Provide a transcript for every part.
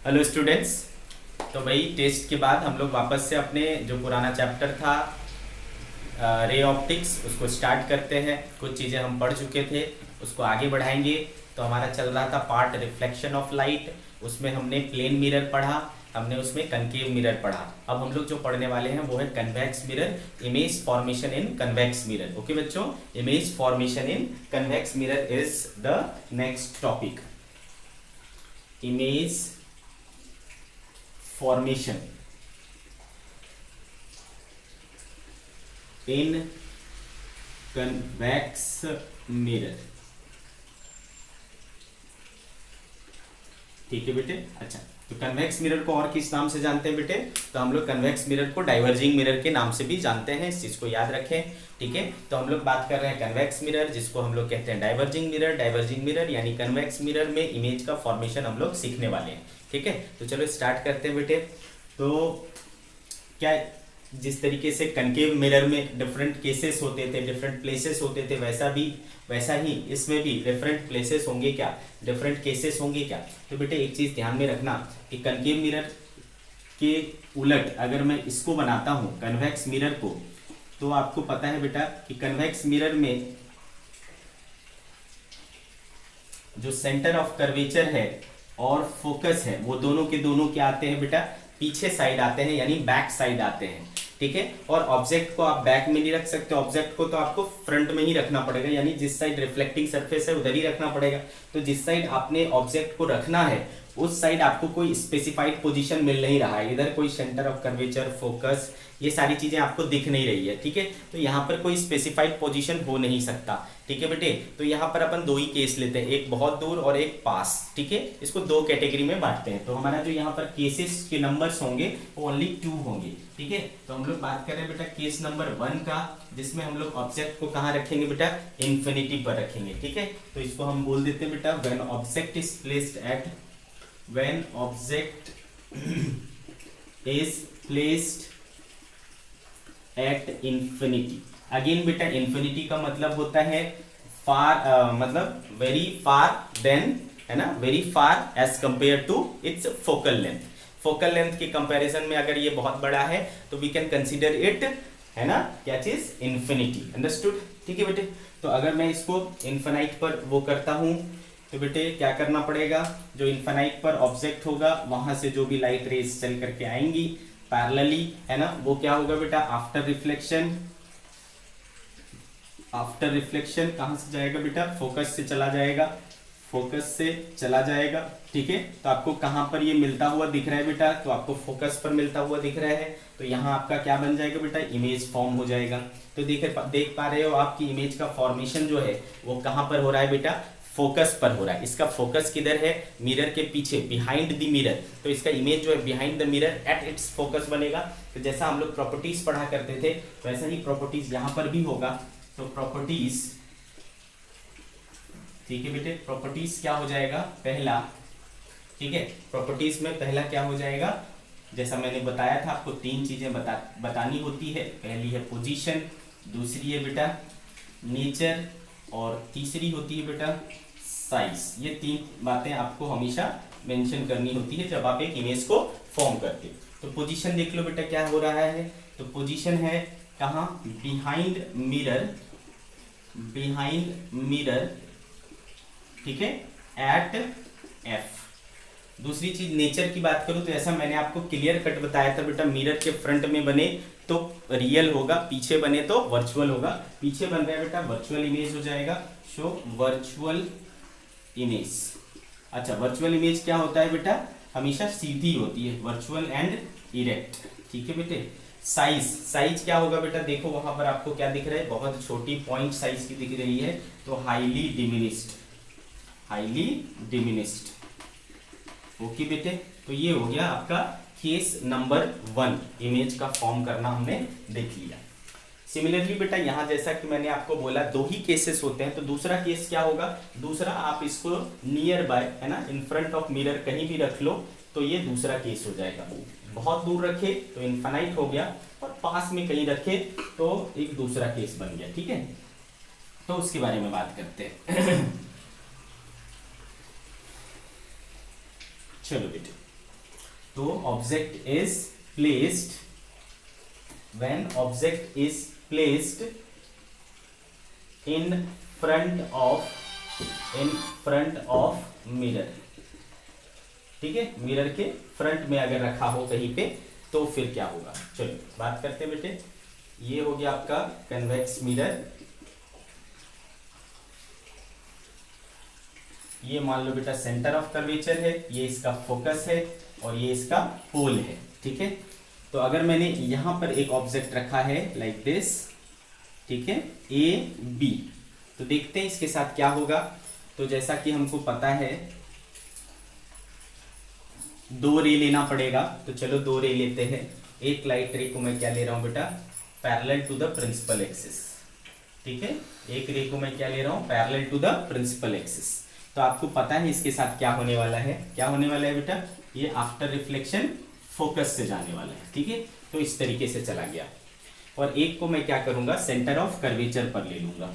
Hello students. तो भाई test के बाद हम लोग वापस से अपने जो पुराना चैप्टर था रे ऑप्टिक्स उसको स्टार्ट करते हैं। कुछ चीज़ें हम पढ़ चुके थे, उसको आगे बढ़ाएंगे। तो हमारा चल रहा था पार्ट रिफ्लेक्शन ऑफ लाइट। उसमें हमने प्लेन मिरर पढ़ा, हमने उसमें कनकेव मिरर पढ़ा। अब हम लोग जो पढ़ने वाले हैं वो है convex mirror, image formation in convex mirror. Okay बच्चों, image formation in convex mirror is the next topic. Image formation in convex mirror. ठीक है बेटे। अच्छा, तो कन्वेक्स मिरर को और किस नाम से जानते हैं बेटे? तो हम लोग कन्वेक्स मिरर को डाइवर्जिंग मिरर के नाम से भी जानते हैं, इस चीज को याद रखें। ठीक है, तो हम लोग बात कर रहे हैं कन्वेक्स मिरर, जिसको हम लोग कहते हैं डाइवर्जिंग मिरर। डाइवर्जिंग मिरर यानी कन्वेक्स मिरर में इमेज का फॉर्मेशन हम लोग सीखने वाले हैं। ठीक है, तो चलो स्टार्ट करते हैं बेटे। तो क्या जिस तरीके से कनकेव मिरर में डिफरेंट केसेस होते थे, डिफरेंट प्लेसेस होते थे, वैसा ही इसमें भी डिफरेंट प्लेसेस होंगे क्या, डिफरेंट केसेस होंगे क्या? तो बेटे एक चीज ध्यान में रखना कि कनकेव मिरर के उलट अगर मैं इसको बनाता हूं कन्वेक्स मिरर को, तो आपको पता है बेटा कि कन्वेक्स मिरर में जो सेंटर ऑफ कर्वेचर है और फोकस है वो दोनों के दोनों क्या आते हैं बेटा? पीछे साइड आते हैं, यानी बैक साइड आते हैं। ठीक है, और ऑब्जेक्ट को आप बैक में नहीं रख सकते, ऑब्जेक्ट को तो आपको फ्रंट में ही रखना पड़ेगा, यानी जिस साइड रिफ्लेक्टिंग सरफेस है उधर ही रखना पड़ेगा। तो जिस साइड आपने ऑब्जेक्ट को रखना है उस साइड आपको कोई स्पेसिफाइड पोजीशन मिल नहीं रहा है, इधर कोई सेंटर ऑफ कर्वेचर, फोकस, ये सारी चीजें आपको दिख नहीं रही है। ठीक है, तो यहाँ पर कोई स्पेसिफाइड पोजीशन हो नहीं सकता। ठीक है बेटे, तो यहाँ पर अपन दो ही केस लेते हैं, एक बहुत दूर और एक पास। ठीक है, इसको दो कैटेगरी में बांटते हैं। तो हमारा जो यहाँ पर केसेस के नंबर्स होंगे वो ओनली 2 होंगे। ठीक है, तो हम लोग बात कर रहे हैं बेटा केस नंबर 1 का, जिसमें हम लोग ऑब्जेक्ट को कहाँ रखेंगे बेटा? इन्फिनिटी पर रखेंगे। ठीक है, तो इसको हम बोल देते हैं बेटा when object is placed at when object is placed at infinity। Again बेटा इंफिनिटी का मतलब होता है फार, मतलब वेरी फार देन, है ना, very far as compare to its focal length. Focal length के कंपैरिजन में अगर ये बहुत बड़ा है तो वी कैन कंसीडर इट, है ना, क्या चीज? इंफिनिटी। अंडरस्टूड? ठीक है बेटे, तो अगर मैं इसको इन्फिनाइट पर वो करता हूं तो बेटे क्या करना पड़ेगा? जो इन्फिनाइट पर ऑब्जेक्ट होगा वहां से जो भी लाइट रेज चल करके आएंगी पैरेलली, है ना, वो क्या होगा बेटा? आफ्टर रिफ्लेक्शन, आफ्टर रिफ्लेक्शन कहां से जाएगा बेटा? फोकस से चला जाएगा, फोकस से चला जाएगा। ठीक है, तो आपको कहां पर ये मिलता हुआ दिख रहा है बेटा? तो आपको फोकस पर मिलता हुआ दिख रहा है, तो यहाँ आपका क्या बन जाएगा बेटा? इमेज फॉर्म हो जाएगा। तो देख पा रहे हो आपकी इमेज का फॉर्मेशन जो है वो कहां पर हो रहा है बेटा? फोकस पर हो रहा है। इसका फोकस किधर है? मिरर के पीछे, बिहाइंड द मिरर। तो इसका इमेज जो है behind the mirror at its focus बनेगा। तो जैसा हम लोग प्रॉपर्टीज पढ़ा करते थे वैसा ही प्रॉपर्टीज यहाँ पर भी होगा। तो प्रॉपर्टीज, ठीक है बेटे, प्रॉपर्टीज क्या हो जाएगा? पहला, ठीक है, प्रॉपर्टीज में पहला क्या हो जाएगा? जैसा मैंने बताया था आपको 3 चीजें बतानी होती है। पहली है पोजीशन, दूसरी है बेटा नेचर, और तीसरी होती है बेटा साइज। ये 3 बातें आपको हमेशा मेंशन करनी होती है जब आप एक इमेज को फॉर्म करते हो। तो पोजीशन देख लो बेटा क्या हो रहा है? तो पोजीशन है कहाँ? बिहाइंड मिरर, बिहाइंड मिरर, ठीक है, एट एफ। दूसरी चीज नेचर की बात करूं तो ऐसा मैंने आपको क्लियर कट बताया था बेटा, मिरर के फ्रंट में बने तो रियल होगा, पीछे बने तो वर्चुअल होगा। पीछे बन रहा है बेटा वर्चुअल इमेज हो जाएगा, शो वर्चुअल इमेज। अच्छा, वर्चुअल इमेज क्या होता है बेटा? हमेशा सीधी होती है, वर्चुअल एंड इरेक्ट। ठीक है बेटे, साइज, साइज क्या होगा बेटा? देखो वहां पर आपको क्या दिख रहा है? बहुत छोटी पॉइंट साइज की दिख रही है, तो highly diminished, highly diminished. Okay बेटे, तो ये हो गया आपका केस नंबर 1, इमेज का फॉर्म करना हमने देख लिया। सिमिलरली बेटा यहाँ जैसा कि मैंने आपको बोला 2 ही केसेस होते हैं, तो दूसरा केस क्या होगा? दूसरा आप इसको नियर बाय, है ना, इन फ्रंट ऑफ मिरर कहीं भी रख लो तो ये दूसरा केस हो जाएगा। बहुत दूर रखे तो इनफाइनाइट हो गया, और पास में कहीं रखे तो एक दूसरा केस बन गया। ठीक है, तो उसके बारे में बात करते हैं। चलो बेटे, तो object is placed, when object is placed in front of mirror, ठीक है, मिरर के फ्रंट में अगर रखा हो कहीं पे तो फिर क्या होगा। चलो बात करते हैं बेटे। ये हो गया आपका कन्वेक्स मिरर, ये मान लो बेटा सेंटर ऑफ कर्वेचर है, ये इसका फोकस है और ये इसका पोल है, ठीक है। तो अगर मैंने यहां पर एक ऑब्जेक्ट रखा है लाइक दिस, ठीक है, ए बी, तो देखते हैं इसके साथ क्या होगा। तो जैसा कि हमको पता है 2 रे लेना पड़ेगा, तो चलो 2 रे लेते हैं। एक लाइट रे को मैं क्या ले रहा हूं बेटा, parallel to the principal axis, ठीक है। एक रे को मैं क्या ले रहा हूं, parallel to the principal axis. तो आपको पता है इसके साथ क्या होने वाला है, क्या होने वाला है बेटा, ये आफ्टर रिफ्लेक्शन फोकस से जाने वाला है, ठीक है। तो इस तरीके से चला गया। और एक को मैं क्या करूंगा, सेंटर ऑफ कर्वेचर पर ले लूंगा,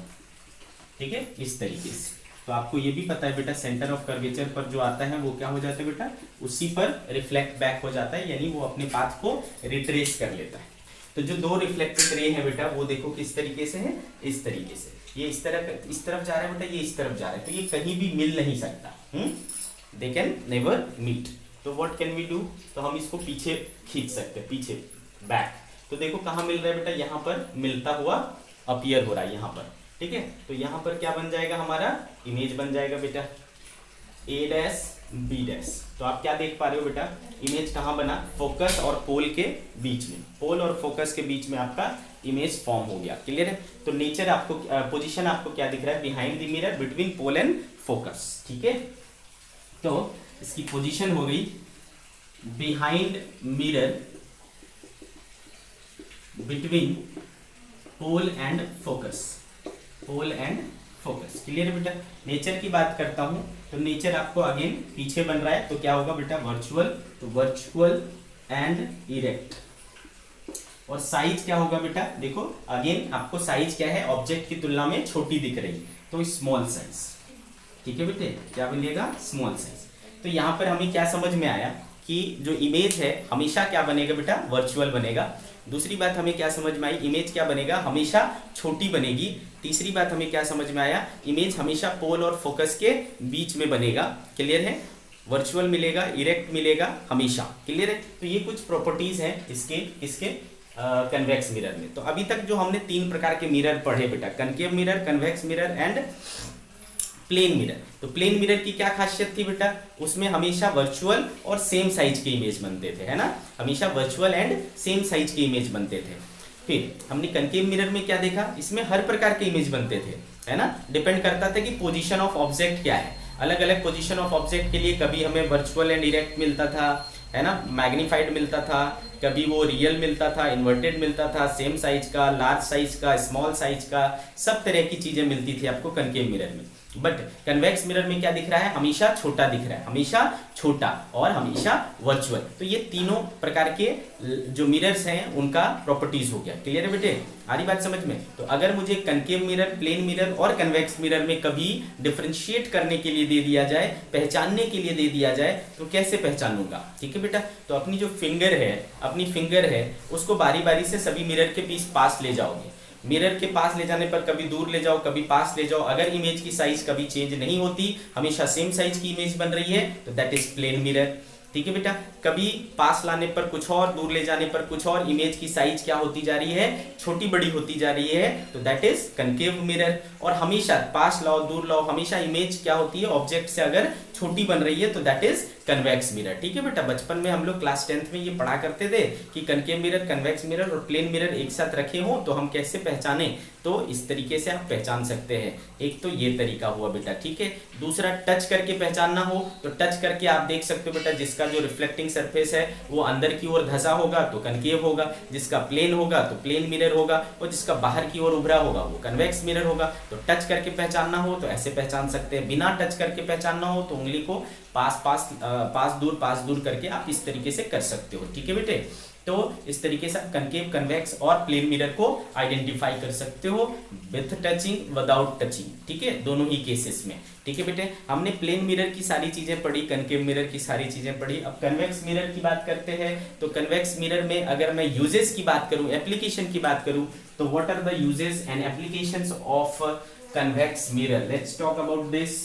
ठीक है, इस तरीके से। तो आपको ये भी पता है बेटा सेंटर ऑफ कर्वेचर पर जो आता है वो क्या हो जाता है बेटा, उसी पर रिफ्लेक्ट बैक हो जाता है, यानी वो अपने पाथ को रिट्रेस कर लेता है। तो जो 2 रिफ्लेक्टेड रे है बेटा वो देखो किस तरीके से है, इस तरीके से। ये इस तरफ जा रहा है बेटा, ये इस तरफ जा रहा है, तो ये कहीं भी मिल नहीं सकता, दे कैन नेवर मीट। तो व्हाट कैन वी डू, तो हम इसको पीछे खींच सकते हैं, पीछे बैक। तो देखो कहाँ मिल रहा है बेटा, यहाँ पर मिलता हुआ अपीयर हो रहा है यहाँ पर, ठीक है। तो यहाँ पर क्या बन जाएगा, हमारा इमेज बन जाएगा बेटा ए डैश बी डैश। तो आप क्या देख पा रहे हो बेटा, इमेज कहाँ बना, फोकस और पोल के बीच में, पोल और फोकस के बीच में आपका इमेज फॉर्म हो गया, क्लियर है। तो नेचर आपको पोजीशन आपको क्या दिख रहा है, behind the mirror between pole and focus, ठीक है। तो इसकी पोजीशन हो गई behind mirror between pole and focus, pole and focus, clear है बेटा। नेचर की बात करता हूं तो नेचर आपको अगेन पीछे बन रहा है, तो क्या होगा बेटा, वर्चुअल, तो वर्चुअल एंड इरेक्ट। और साइज क्या होगा बेटा, देखो अगेन आपको साइज क्या है, ऑब्जेक्ट की तुलना में छोटी दिख रही, तो स्मॉल साइज, ठीक है बेटे, क्या बनेगा, स्मॉल साइज। तो यहाँ पर हमें क्या समझ में आया कि जो इमेज है हमेशा क्या बनेगा बेटा, वर्चुअल बनेगा। दूसरी बात हमें क्या समझ में आई, इमेज क्या बनेगा, हमेशा छोटी बनेगी। तीसरी बात हमें क्या समझ में आया, इमेज हमेशा पोल और फोकस के बीच में बनेगा, क्लियर है। वर्चुअल मिलेगा, इरेक्ट मिलेगा हमेशा, क्लियर है। तो ये कुछ प्रॉपर्टीज हैं इसके कन्वेक्स मिरर में। तो अभी तक जो हमने 3 प्रकार के मिरर पढ़े बेटा, concave mirror, convex mirror and plane mirror. तो प्लेन मिरर की क्या खासियत थी बेटा, उसमें हमेशा वर्चुअल और सेम साइज के इमेज बनते थे, है ना, हमेशा वर्चुअल एंड सेम साइज के इमेज बनते थे। फिर हमने कनकेव मिरर में क्या देखा, इसमें हर प्रकार के इमेज बनते थे, है ना, डिपेंड करता था कि पोजीशन ऑफ ऑब्जेक्ट क्या है। अलग अलग पोजीशन ऑफ ऑब्जेक्ट के लिए कभी हमें वर्चुअल एंड डायरेक्ट मिलता था, है ना, मैग्नीफाइड मिलता था, कभी वो रियल मिलता था, इन्वर्टेड मिलता था, सेम साइज का, लार्ज साइज का, स्मॉल साइज का, सब तरह की चीजें मिलती थी आपको कनकेव मिरर में। बट कन्वेक्स मिरर में क्या दिख रहा है, हमेशा छोटा दिख रहा है, हमेशा छोटा और हमेशा वर्चुअल। तो ये तीनों प्रकार के जो मिरर्स हैं उनका प्रॉपर्टीज हो गया, क्लियर है बेटे, आ रही बात समझ में। तो अगर मुझे कनकेव मिरर, प्लेन मिरर और कन्वेक्स मिरर में कभी डिफरेंशिएट करने के लिए दे दिया जाए, पहचानने के लिए दे दिया जाए, तो कैसे पहचानूंगा, ठीक है बेटा। तो अपनी जो अपनी फिंगर है उसको बारी बारी से सभी मिरर के बीच पास ले जाओगे। मिरर के पास ले जाने पर कभी दूर ले जाओ, कभी पास ले जाओ। अगर इमेज की साइज कभी चेंज नहीं होती, हमेशा सेम साइज की इमेज बन रही है, तो दैट इज प्लेन मिरर, ठीक है बेटा। कभी पास लाने पर कुछ और, दूर ले जाने पर कुछ और, इमेज की साइज क्या होती जा रही है, छोटी बड़ी होती जा रही है, तो दैट इज कनकेव मिरर। और हमेशा पास लाओ दूर लाओ, हमेशा इमेज क्या होती है, ऑब्जेक्ट से अगर छोटी बन रही है, तो दैट इज कन्वेक्स मिरर, ठीक है बेटा। बचपन में हम लोग क्लास 10th में ये पढ़ा करते थे कि कनकेव मिरर, कन्वेक्स मिरर और प्लेन मिरर एक साथ रखे हो तो हम कैसे पहचाने। तो इस तरीके से आप पहचान सकते हैं। एक तो ये तरीका हुआ बेटा, ठीक है। दूसरा, टच करके पहचानना हो तो टच करके आप देख सकते हो बेटा, जिसका जो रिफ्लेक्टिंग सरफेस है वो अंदर की ओर धंसा होगा तो कनकेव होगा, जिसका प्लेन होगा तो प्लेन मिरर होगा, और जिसका बाहर की ओर उभरा होगा वो कन्वेक्स मिरर होगा। तो टच करके पहचानना हो तो ऐसे पहचान सकते हैं, बिना टच करके पहचानना हो तो उंगली को पास दूर करके आप इस तरीके से कर सकते हो, ठीक है बेटे। तो इस तरीके से आप कनकेव, कन्वेक्स और प्लेन मिरर को आइडेंटिफाई कर सकते हो विथ टचिंग, विदाउट टचिंग, ठीक है, दोनों ही केसेस में। ठीक है बेटे, हमने प्लेन मिरर की सारी चीजें पढ़ी, कनकेव मिरर की सारी चीजें पढ़ी। अब कन्वेक्स मिरर की बात करते हैं। तो कन्वेक्स मिरर में अगर मैं यूजेस की बात करूं, एप्लीकेशन की बात करूं, तो what are the uses and applications of convex mirror, let's talk about this.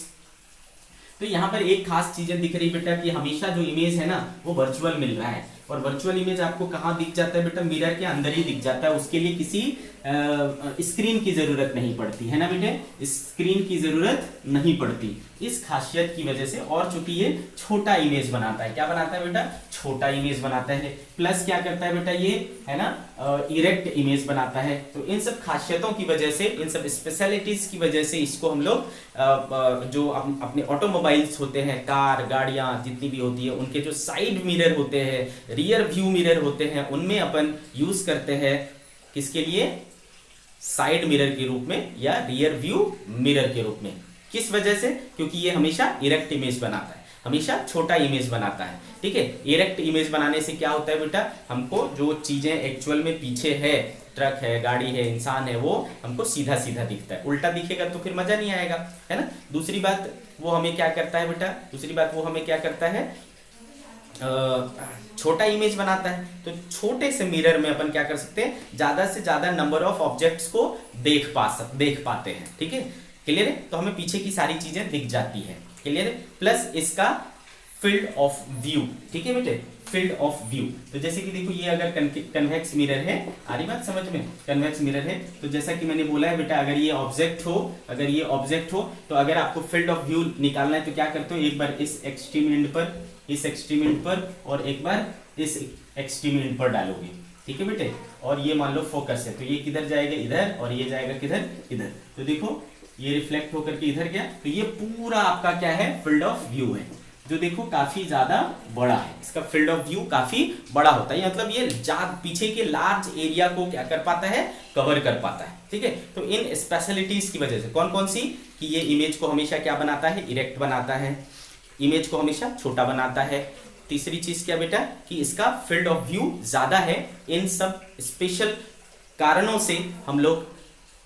तो यहाँ पर एक खास चीजें दिख रही बेटा कि हमेशा जो इमेज है ना वो वर्चुअल मिल रहा है, और वर्चुअल इमेज आपको कहाँ दिख जाता है बेटा, मिरर के अंदर ही दिख जाता है। उसके लिए किसी स्क्रीन की जरूरत नहीं पड़ती है ना बेटे, स्क्रीन की जरूरत नहीं पड़ती इस खासियत की वजह से। और चूंकि ये छोटा इमेज बनाता है, क्या बनाता है बेटा, छोटा इमेज बनाता है। प्लस क्या करता है बेटा, ये है ना इरेक्ट इमेज बनाता है। तो इन सब खासियतों की वजह से, इन सब स्पेशलिटीज की वजह से इसको हम लोग जो अपने ऑटोमोबाइल्स होते हैं, कार, गाड़ियां जितनी भी होती है, उनके जो साइड मिरर होते हैं, रियर व्यू मिरर होते हैं, उनमें अपन यूज करते हैं किसके लिए, साइड मिरर के रूप में या रियर व्यू मिरर के रूप में। किस वजह से, क्योंकि ये हमेशा इरेक्ट इमेज बनाता है, हमेशा छोटा इमेज बनाता है। ठीक है, इरेक्ट इमेज बनाने से क्या होता है बेटा, हमको जो चीजें एक्चुअल में पीछे है, ट्रक है, गाड़ी है, इंसान है, वो हमको सीधा सीधा दिखता है। उल्टा दिखेगा तो फिर मजा नहीं आएगा, है ना। दूसरी बात वो हमें क्या करता है बेटा, दूसरी बात वो हमें क्या करता है, छोटा इमेज बनाता है। तो छोटे से मिरर में अपन क्या कर सकते हैं, ज्यादा से ज्यादा नंबर ऑफ ऑब्जेक्ट्स को देख पाते हैं। ठीक है, क्लियर है। तो हमें पीछे की सारी चीजें दिख जाती है, क्लियर है। प्लस इसका फील्ड ऑफ व्यू, ठीक है बेटे, फील्ड ऑफ व्यू। तो जैसे कि देखो ये अगर कन्वेक्स मिरर है, आ रही बात समझ में, कन्वेक्स मिरर है, तो जैसा कि मैंने बोला है बेटा, अगर ये ऑब्जेक्ट हो, अगर ये ऑब्जेक्ट हो, तो अगर आपको फील्ड ऑफ व्यू निकालना है तो क्या करते हो, एक बार इस एक्सट्रीम एंड पर, इस एक्सट्रीम एंड पर, और एक बार इस एक्सट्रीम एंड पर डालोगे। ठीक है बेटे, और ये मान लो फोकस है, तो ये किधर जाएगा, इधर, और ये जाएगा किधर, इधर। तो देखो ये रिफ्लेक्ट होकर के इधर गया, तो ये पूरा आपका क्या है, फील्ड ऑफ व्यू है, जो देखो काफी ज्यादा बड़ा है। इसका फील्ड ऑफ व्यू काफी बड़ा होता है, मतलब ये पीछे के लार्ज एरिया को क्या कर पाता है, कवर कर पाता है। ठीक है, तो इन स्पेशलिटीज की वजह से, कौन कौन सी, कि ये इमेज को हमेशा क्या बनाता है, इरेक्ट बनाता है, इमेज को हमेशा छोटा बनाता है। तीसरी चीज क्या बेटा, कि इसका फील्ड ऑफ व्यू ज्यादा है। इन सब स्पेशल कारणों से हम लोग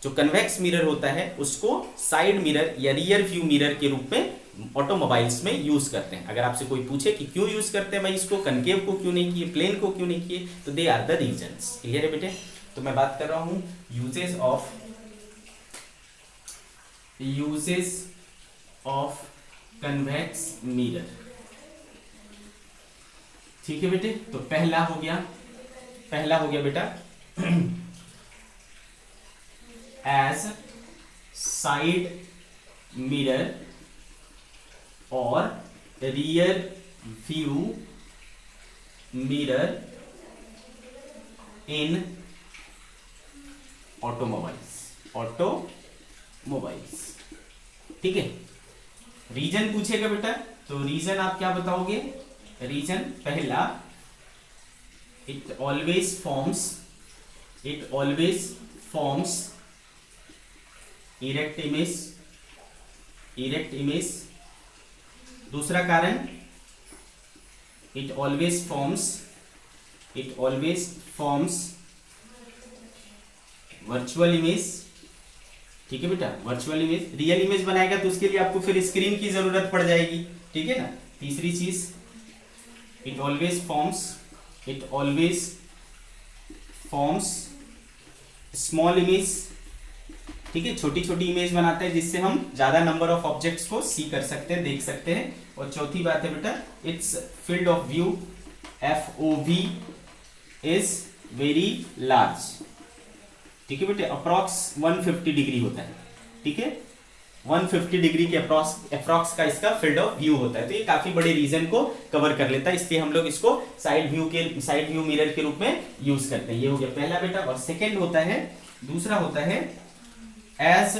जो कन्वेक्स मिरर होता है उसको साइड मिरर या रियर व्यू मिरर के रूप में ऑटोमोबाइल्स में यूज करते हैं। अगर आपसे कोई पूछे कि क्यों यूज करते हैं भाई इसको, कनकेव को क्यों नहीं किए, प्लेन को क्यों नहीं किए, तो they are the reasons. Clear है बेटे। तो मैं बात कर रहा हूं यूजेस ऑफ कन्वेक्स मिरर। ठीक है बेटे, तो पहला हो गया बेटा एज साइड मिरर और रियर व्यू मिरर इन ऑटोमोबाइल्स। ठीक है, रीजन पूछेगा बेटा, तो रीजन आप क्या बताओगे, रीजन पहला, it always forms erect image. दूसरा कारण, it always forms virtual image. ठीक है बेटा, वर्चुअल इमेज। रियल इमेज बनाएगा तो उसके लिए आपको फिर स्क्रीन की जरूरत पड़ जाएगी। ठीक है ना। तीसरी चीज, it always forms small image. ठीक है, छोटी छोटी इमेज बनाते हैं जिससे हम ज्यादा नंबर ऑफ ऑब्जेक्ट्स को सी कर सकते हैं, देख सकते हैं। और चौथी बात है बेटा, it's field of view FOV is very large. ठीक है बेटे, अप्रॉक्स 150 डिग्री होता है। ठीक है, 150 डिग्री के अप्रॉक्स का इसका फील्ड ऑफ व्यू होता है। तो ये काफी बड़े रीजन को कवर कर लेता है, इसलिए हम लोग इसको साइड व्यू मिरर के रूप में यूज करते हैं। ये हो गया पहला बेटा। और सेकेंड होता है, दूसरा होता है एज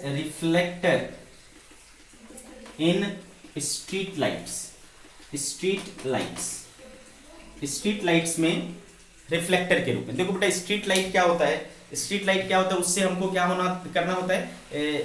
रिफ्लेक्टर इन स्ट्रीट लाइट्स में रिफ्लेक्टर के रूप में। देखो बेटा, स्ट्रीट लाइट क्या होता है, स्ट्रीट लाइट क्या होता है, उससे हमको क्या होना करना होता है,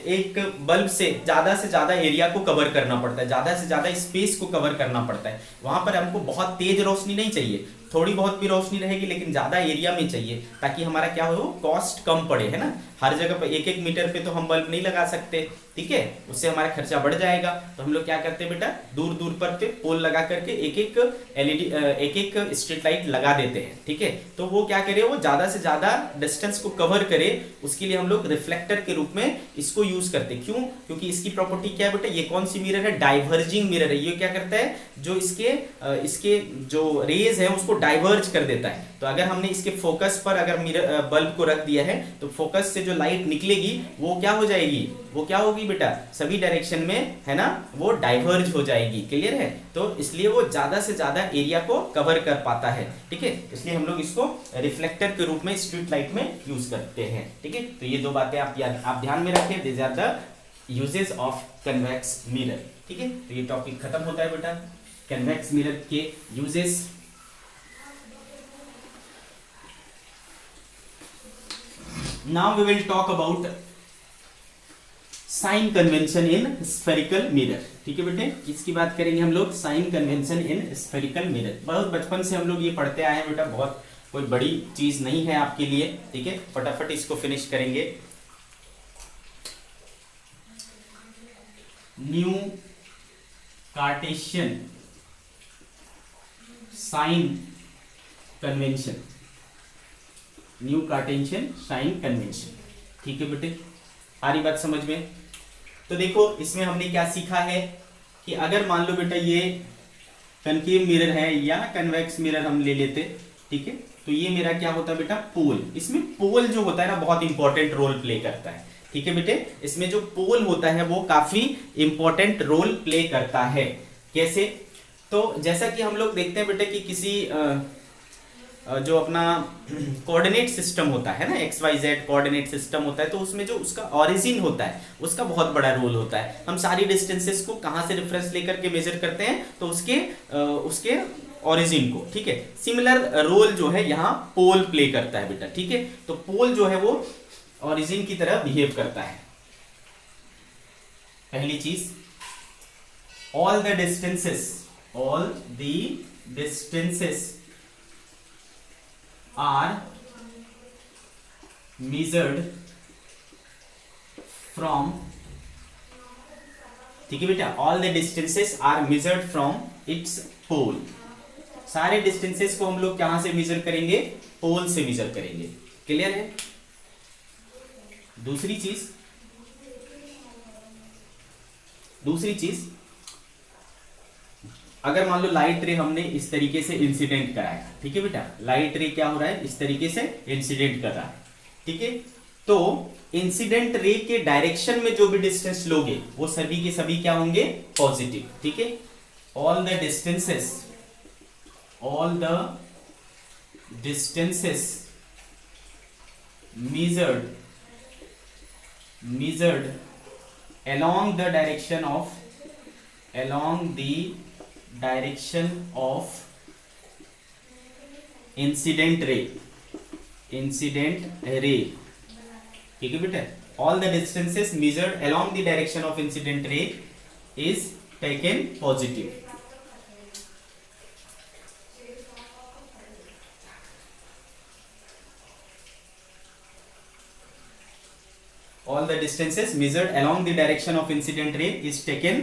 एक बल्ब से ज्यादा एरिया को कवर करना पड़ता है, ज्यादा से ज्यादा स्पेस को कवर करना पड़ता है। वहां पर हमको बहुत तेज रोशनी नहीं चाहिए, थोड़ी बहुत भी रोशनी रहेगी लेकिन ज्यादा एरिया में चाहिए, ताकि हमारा क्या हो, कॉस्ट कम पड़े, है ना। हर जगह पर एक एक मीटर पे तो हम बल्ब नहीं लगा सकते, ठीक है, उससे हमारा खर्चा बढ़ जाएगा। तो हम लोग क्या करते हैं बेटा, दूर दूर पर पे पोल लगा करके एक एक एलईडी एक एक स्ट्रीट लाइट लगा देते हैं, ठीक है। तो वो क्या करे, वो ज्यादा से ज्यादा डिस्टेंस को कवर करे, उसके लिए हम लोग रिफ्लेक्टर के रूप में इसको यूज करते हैं। क्यों? क्योंकि इसकी प्रॉपर्टी क्या है बेटा, ये कौन सी मिरर है, डाइवर्जिंग मिरर है। ये क्या करता है, जो इसके जो रेज है उसको डाइवर्ज कर देता है। तो अगर हमने इसके फोकस पर अगर मिरर बल्ब को रख दिया है, तो फोकस से जो लाइट निकलेगी वो क्या हो जाएगी, वो क्या होगी बेटा, सभी डायरेक्शन में, है ना, वो डाइवर्ज हो जाएगी। क्लियर है? तो इसलिए वो ज्यादा से ज्यादा एरिया को कवर कर पाता है, ठीक है। इसलिए हम लोग इसको रिफ्लेक्टर के रूप में स्ट्रीट लाइट में यूज करते हैं, ठीक है। तो ये दो बातें आप ध्यान में रखें, these are the uses of convex mirror, ठीक है। तो ये टॉपिक खत्म होता है बेटा, कन्वेक्स मिरर के uses. Now we will talk about sign convention in spherical mirror, ठीक है बेटे। इसकी बात करेंगे हम लोग, sign convention in spherical mirror. बहुत बचपन से हम लोग ये पढ़ते आए हैं बेटा, बहुत कोई बड़ी चीज नहीं है आपके लिए, ठीक है। फटाफट इसको फिनिश करेंगे। New Cartesian sign convention, new Cartesian sign convention, ठीक है बेटे। आ रही बात समझ में? तो देखो इसमें हमने क्या सीखा है कि अगर मान लो बेटा ये कनकेव मिरर है या कन्वेक्स मिरर हम ले लेते, ठीक है, तो ये मेरा क्या होता है बेटा, पोल। इसमें पोल जो होता है ना बहुत इंपॉर्टेंट रोल प्ले करता है, ठीक है बेटे। इसमें जो पोल होता है वो काफी इंपॉर्टेंट रोल प्ले करता है। कैसे? तो जैसा कि हम लोग देखते हैं बेटे कि किसी जो अपना कोऑर्डिनेट सिस्टम होता है ना, X Y Z coordinate system होता है, तो उसमें जो उसका ओरिजिन होता है उसका बहुत बड़ा रोल होता है। हम सारी डिस्टेंसेस को कहाँ से रेफरेंस लेकर के मेजर करते हैं, तो उसके ओरिजिन को, ठीक है। सिमिलर रोल जो है यहाँ पोल प्ले करता है बेटा, ठीक है। तो पोल जो है वो ओरिजिन की तरह बिहेव करता है। पहली चीज, all the distances are measured from, ठीक है बेटा, all the distances are measured from its pole। सारे डिस्टेंसेस को हम लोग कहां से मेजर करेंगे, पोल से मेजर करेंगे। क्लियर है? दूसरी चीज, अगर मान लो लाइट रे हमने इस तरीके से इंसिडेंट कराया, ठीक है बेटा, लाइट रे क्या हो रहा है, इस तरीके से इंसिडेंट कर रहा है, ठीक है। तो इंसिडेंट रे के डायरेक्शन में जो भी डिस्टेंस लोगे वो सभी के सभी क्या होंगे, पॉजिटिव, ठीक है। All the distances measured along the direction of incident ray, ठीक है बेटा। All the distances measured along the direction of incident ray is taken positive। All the distances measured along the direction of incident ray is taken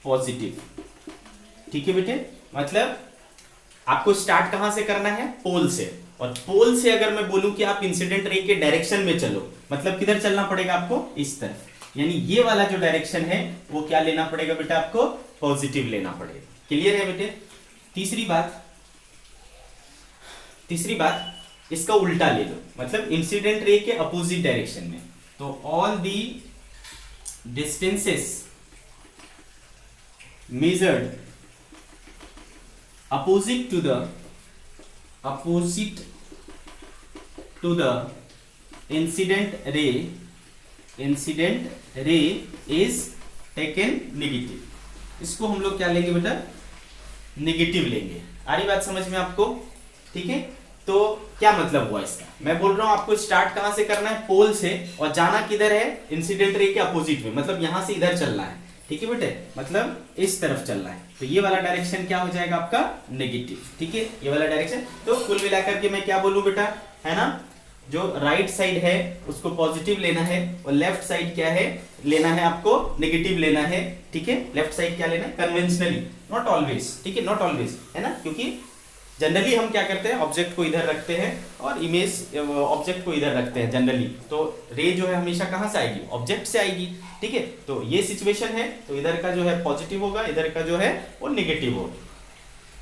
positive, ठीक है बेटे। मतलब आपको start कहां से करना है, पोल से, और पोल से अगर मैं बोलूं कि आप इंसिडेंट रे के डायरेक्शन में चलो, मतलब किधर चलना पड़ेगा आपको, इस तरफ, यानी ये वाला जो डायरेक्शन है वो क्या लेना पड़ेगा बेटा, आपको पॉजिटिव लेना पड़ेगा। क्लियर है बेटे? तीसरी बात इसका उल्टा ले लो, मतलब इंसिडेंट रे के अपोजिट डायरेक्शन में। तो all the distances measured opposite to the incident ray is taken negative। इसको हम लोग क्या लेंगे बेटा, नेगेटिव लेंगे। आ रही बात समझ में आपको? ठीक है। तो क्या मतलब हुआ इसका, मैं बोल रहा हूं आपको स्टार्ट कहां से करना है, पोल से, और जाना किधर है, इंसिडेंट रे के अपोजिट में, मतलब यहां से इधर चलना है, ठीक है बेटे, मतलब इस तरफ चलना है, तो ये वाला डायरेक्शन क्या हो जाएगा आपका, नेगेटिव, ठीक है, ये वाला डायरेक्शन। तो कुल मिलाकर के मैं क्या बोलूं बेटा, है ना, जो राइट साइड है उसको पॉजिटिव लेना है, और लेफ्ट साइड क्या है लेना है, आपको नेगेटिव लेना है, ठीक है, लेफ्ट साइड क्या लेना है, कन्वेंशनली, नॉट ऑलवेज, ठीक है, नॉट ऑलवेज, है ना, क्योंकि जनरली हम क्या करते हैं, ऑब्जेक्ट को इधर रखते हैं और इमेज ऑब्जेक्ट को इधर रखते हैं जनरली, तो रे जो है हमेशा कहां से आएगी, ऑब्जेक्ट से आएगी, ठीक है, तो ये सिचुएशन है, तो इधर का जो है पॉजिटिव होगा, इधर का जो है वो नेगेटिव होगा,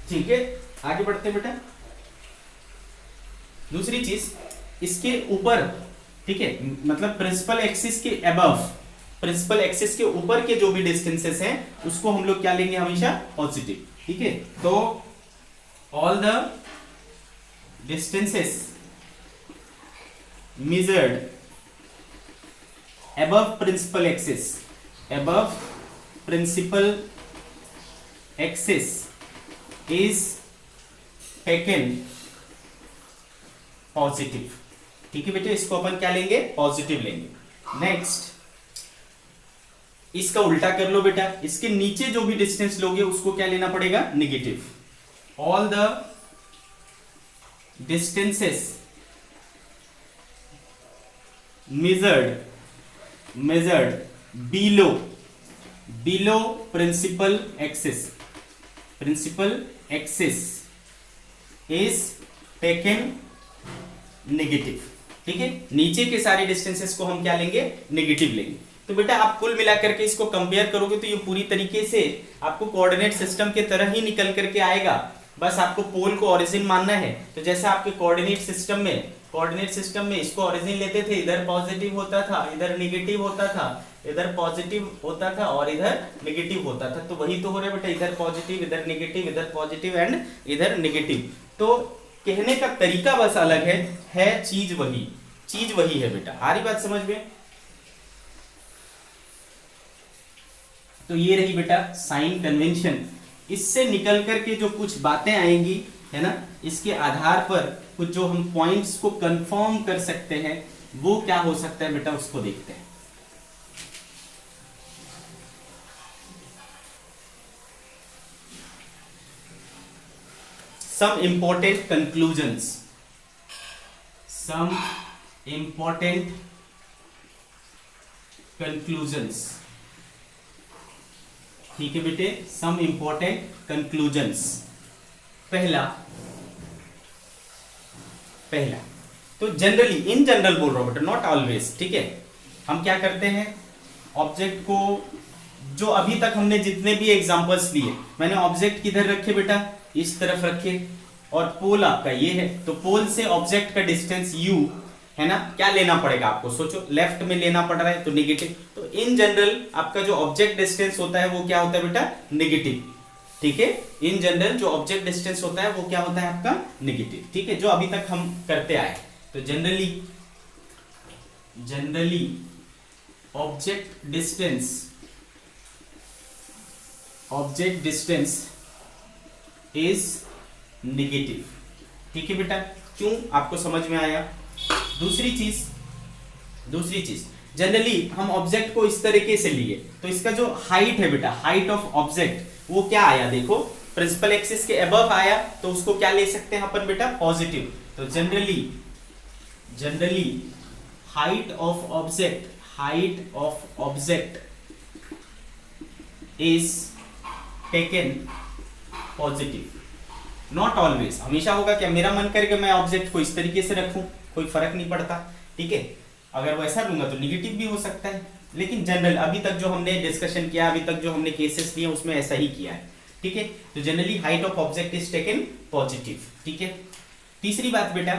ठीक है। आगे बढ़ते हैं बेटा, दूसरी चीज, इसके ऊपर, ठीक है, मतलब प्रिंसिपल एक्सिस के अबव, प्रिंसिपल एक्सिस के ऊपर के जो भी डिस्टेंसेस हैं उसको हम लोग क्या लेंगे, हमेशा पॉजिटिव, ठीक है, तो all the distances measured above principal axis is taken positive, ठीक है बेटे, इसको अपन क्या लेंगे, पॉजिटिव लेंगे। नेक्स्ट, इसका उल्टा कर लो बेटा, इसके नीचे जो भी डिस्टेंस लोगे उसको क्या लेना पड़ेगा, negative. All the distances measured below principal axis is taken negative, ठीक है, नीचे के सारे डिस्टेंसेस को हम क्या लेंगे, नेगेटिव लेंगे। तो बेटा आप कुल मिलाकर के इसको कंपेयर करोगे तो ये पूरी तरीके से आपको कोऑर्डिनेट सिस्टम के तरह ही निकल करके आएगा, बस आपको पोल को ओरिजिन मानना है। तो जैसा आपके कोऑर्डिनेट सिस्टम में इसको ओरिजिन लेते थे, इधर पॉजिटिव होता था, इधर नेगेटिव होता था, इधर पॉजिटिव होता था और इधर नेगेटिव होता था, तो वही तो हो रहा है बेटा, इधर पॉजिटिव, इधर नेगेटिव, इधर पॉजिटिव एंड इधर नेगेटिव। तो कहने का तरीका बस अलग है चीज वही है बेटा, आ रही बात समझ में। तो ये रही बेटा साइन कन्वेंशन, इससे निकल करके जो कुछ बातें आएंगी, है ना, इसके आधार पर कुछ जो हम पॉइंट्स को कंफर्म कर सकते हैं वो क्या हो सकता है बेटा, उसको देखते हैं। some important conclusions, ठीक है बेटे, some important conclusions। पहला तो जनरली, इन जनरल बोल रहा हूं बेटा, नॉट ऑलवेज, ठीक है, हम क्या करते हैं, ऑब्जेक्ट को, जो अभी तक हमने जितने भी एग्जांपल्स लिए, मैंने ऑब्जेक्ट किधर रखे बेटा, इस तरफ रखे, और पोल आपका ये है, तो पोल से ऑब्जेक्ट का डिस्टेंस u, है ना, क्या लेना पड़ेगा आपको, सोचो, लेफ्ट में लेना पड़ रहा है तो नेगेटिव। तो इन जनरल आपका जो ऑब्जेक्ट डिस्टेंस होता है वो क्या होता है बेटा, नेगेटिव, ठीक है, इन जनरल जो ऑब्जेक्ट डिस्टेंस होता है वो क्या होता है आपका, नेगेटिव, ठीक है, जो अभी तक हम करते आए। तो generally object distance is negative, ठीक है बेटा, क्यों, आपको समझ में आया। दूसरी चीज जनरली हम ऑब्जेक्ट को इस तरीके से लिए, तो इसका जो हाइट है बेटा, हाइट ऑफ ऑब्जेक्ट वो क्या आया, देखो प्रिंसिपल एक्सिस के अबव आया, तो उसको क्या ले सकते हैं अपन बेटा, पॉजिटिव। तो generally height of object is taken positive, not always, हमेशा होगा क्या, मेरा मन करेगा मैं ऑब्जेक्ट को इस तरीके से रखूं, कोई फर्क नहीं पड़ता, ठीक है, अगर वैसा लूंगा तो निगेटिव भी हो सकता है, लेकिन जनरल अभी तक जो हमने डिस्कशन किया, अभी तक जो हमने केसेस लिए उसमें ऐसा ही किया है, ठीक है। तो generally height of object is taken positive, ठीक है। तीसरी बात बेटा,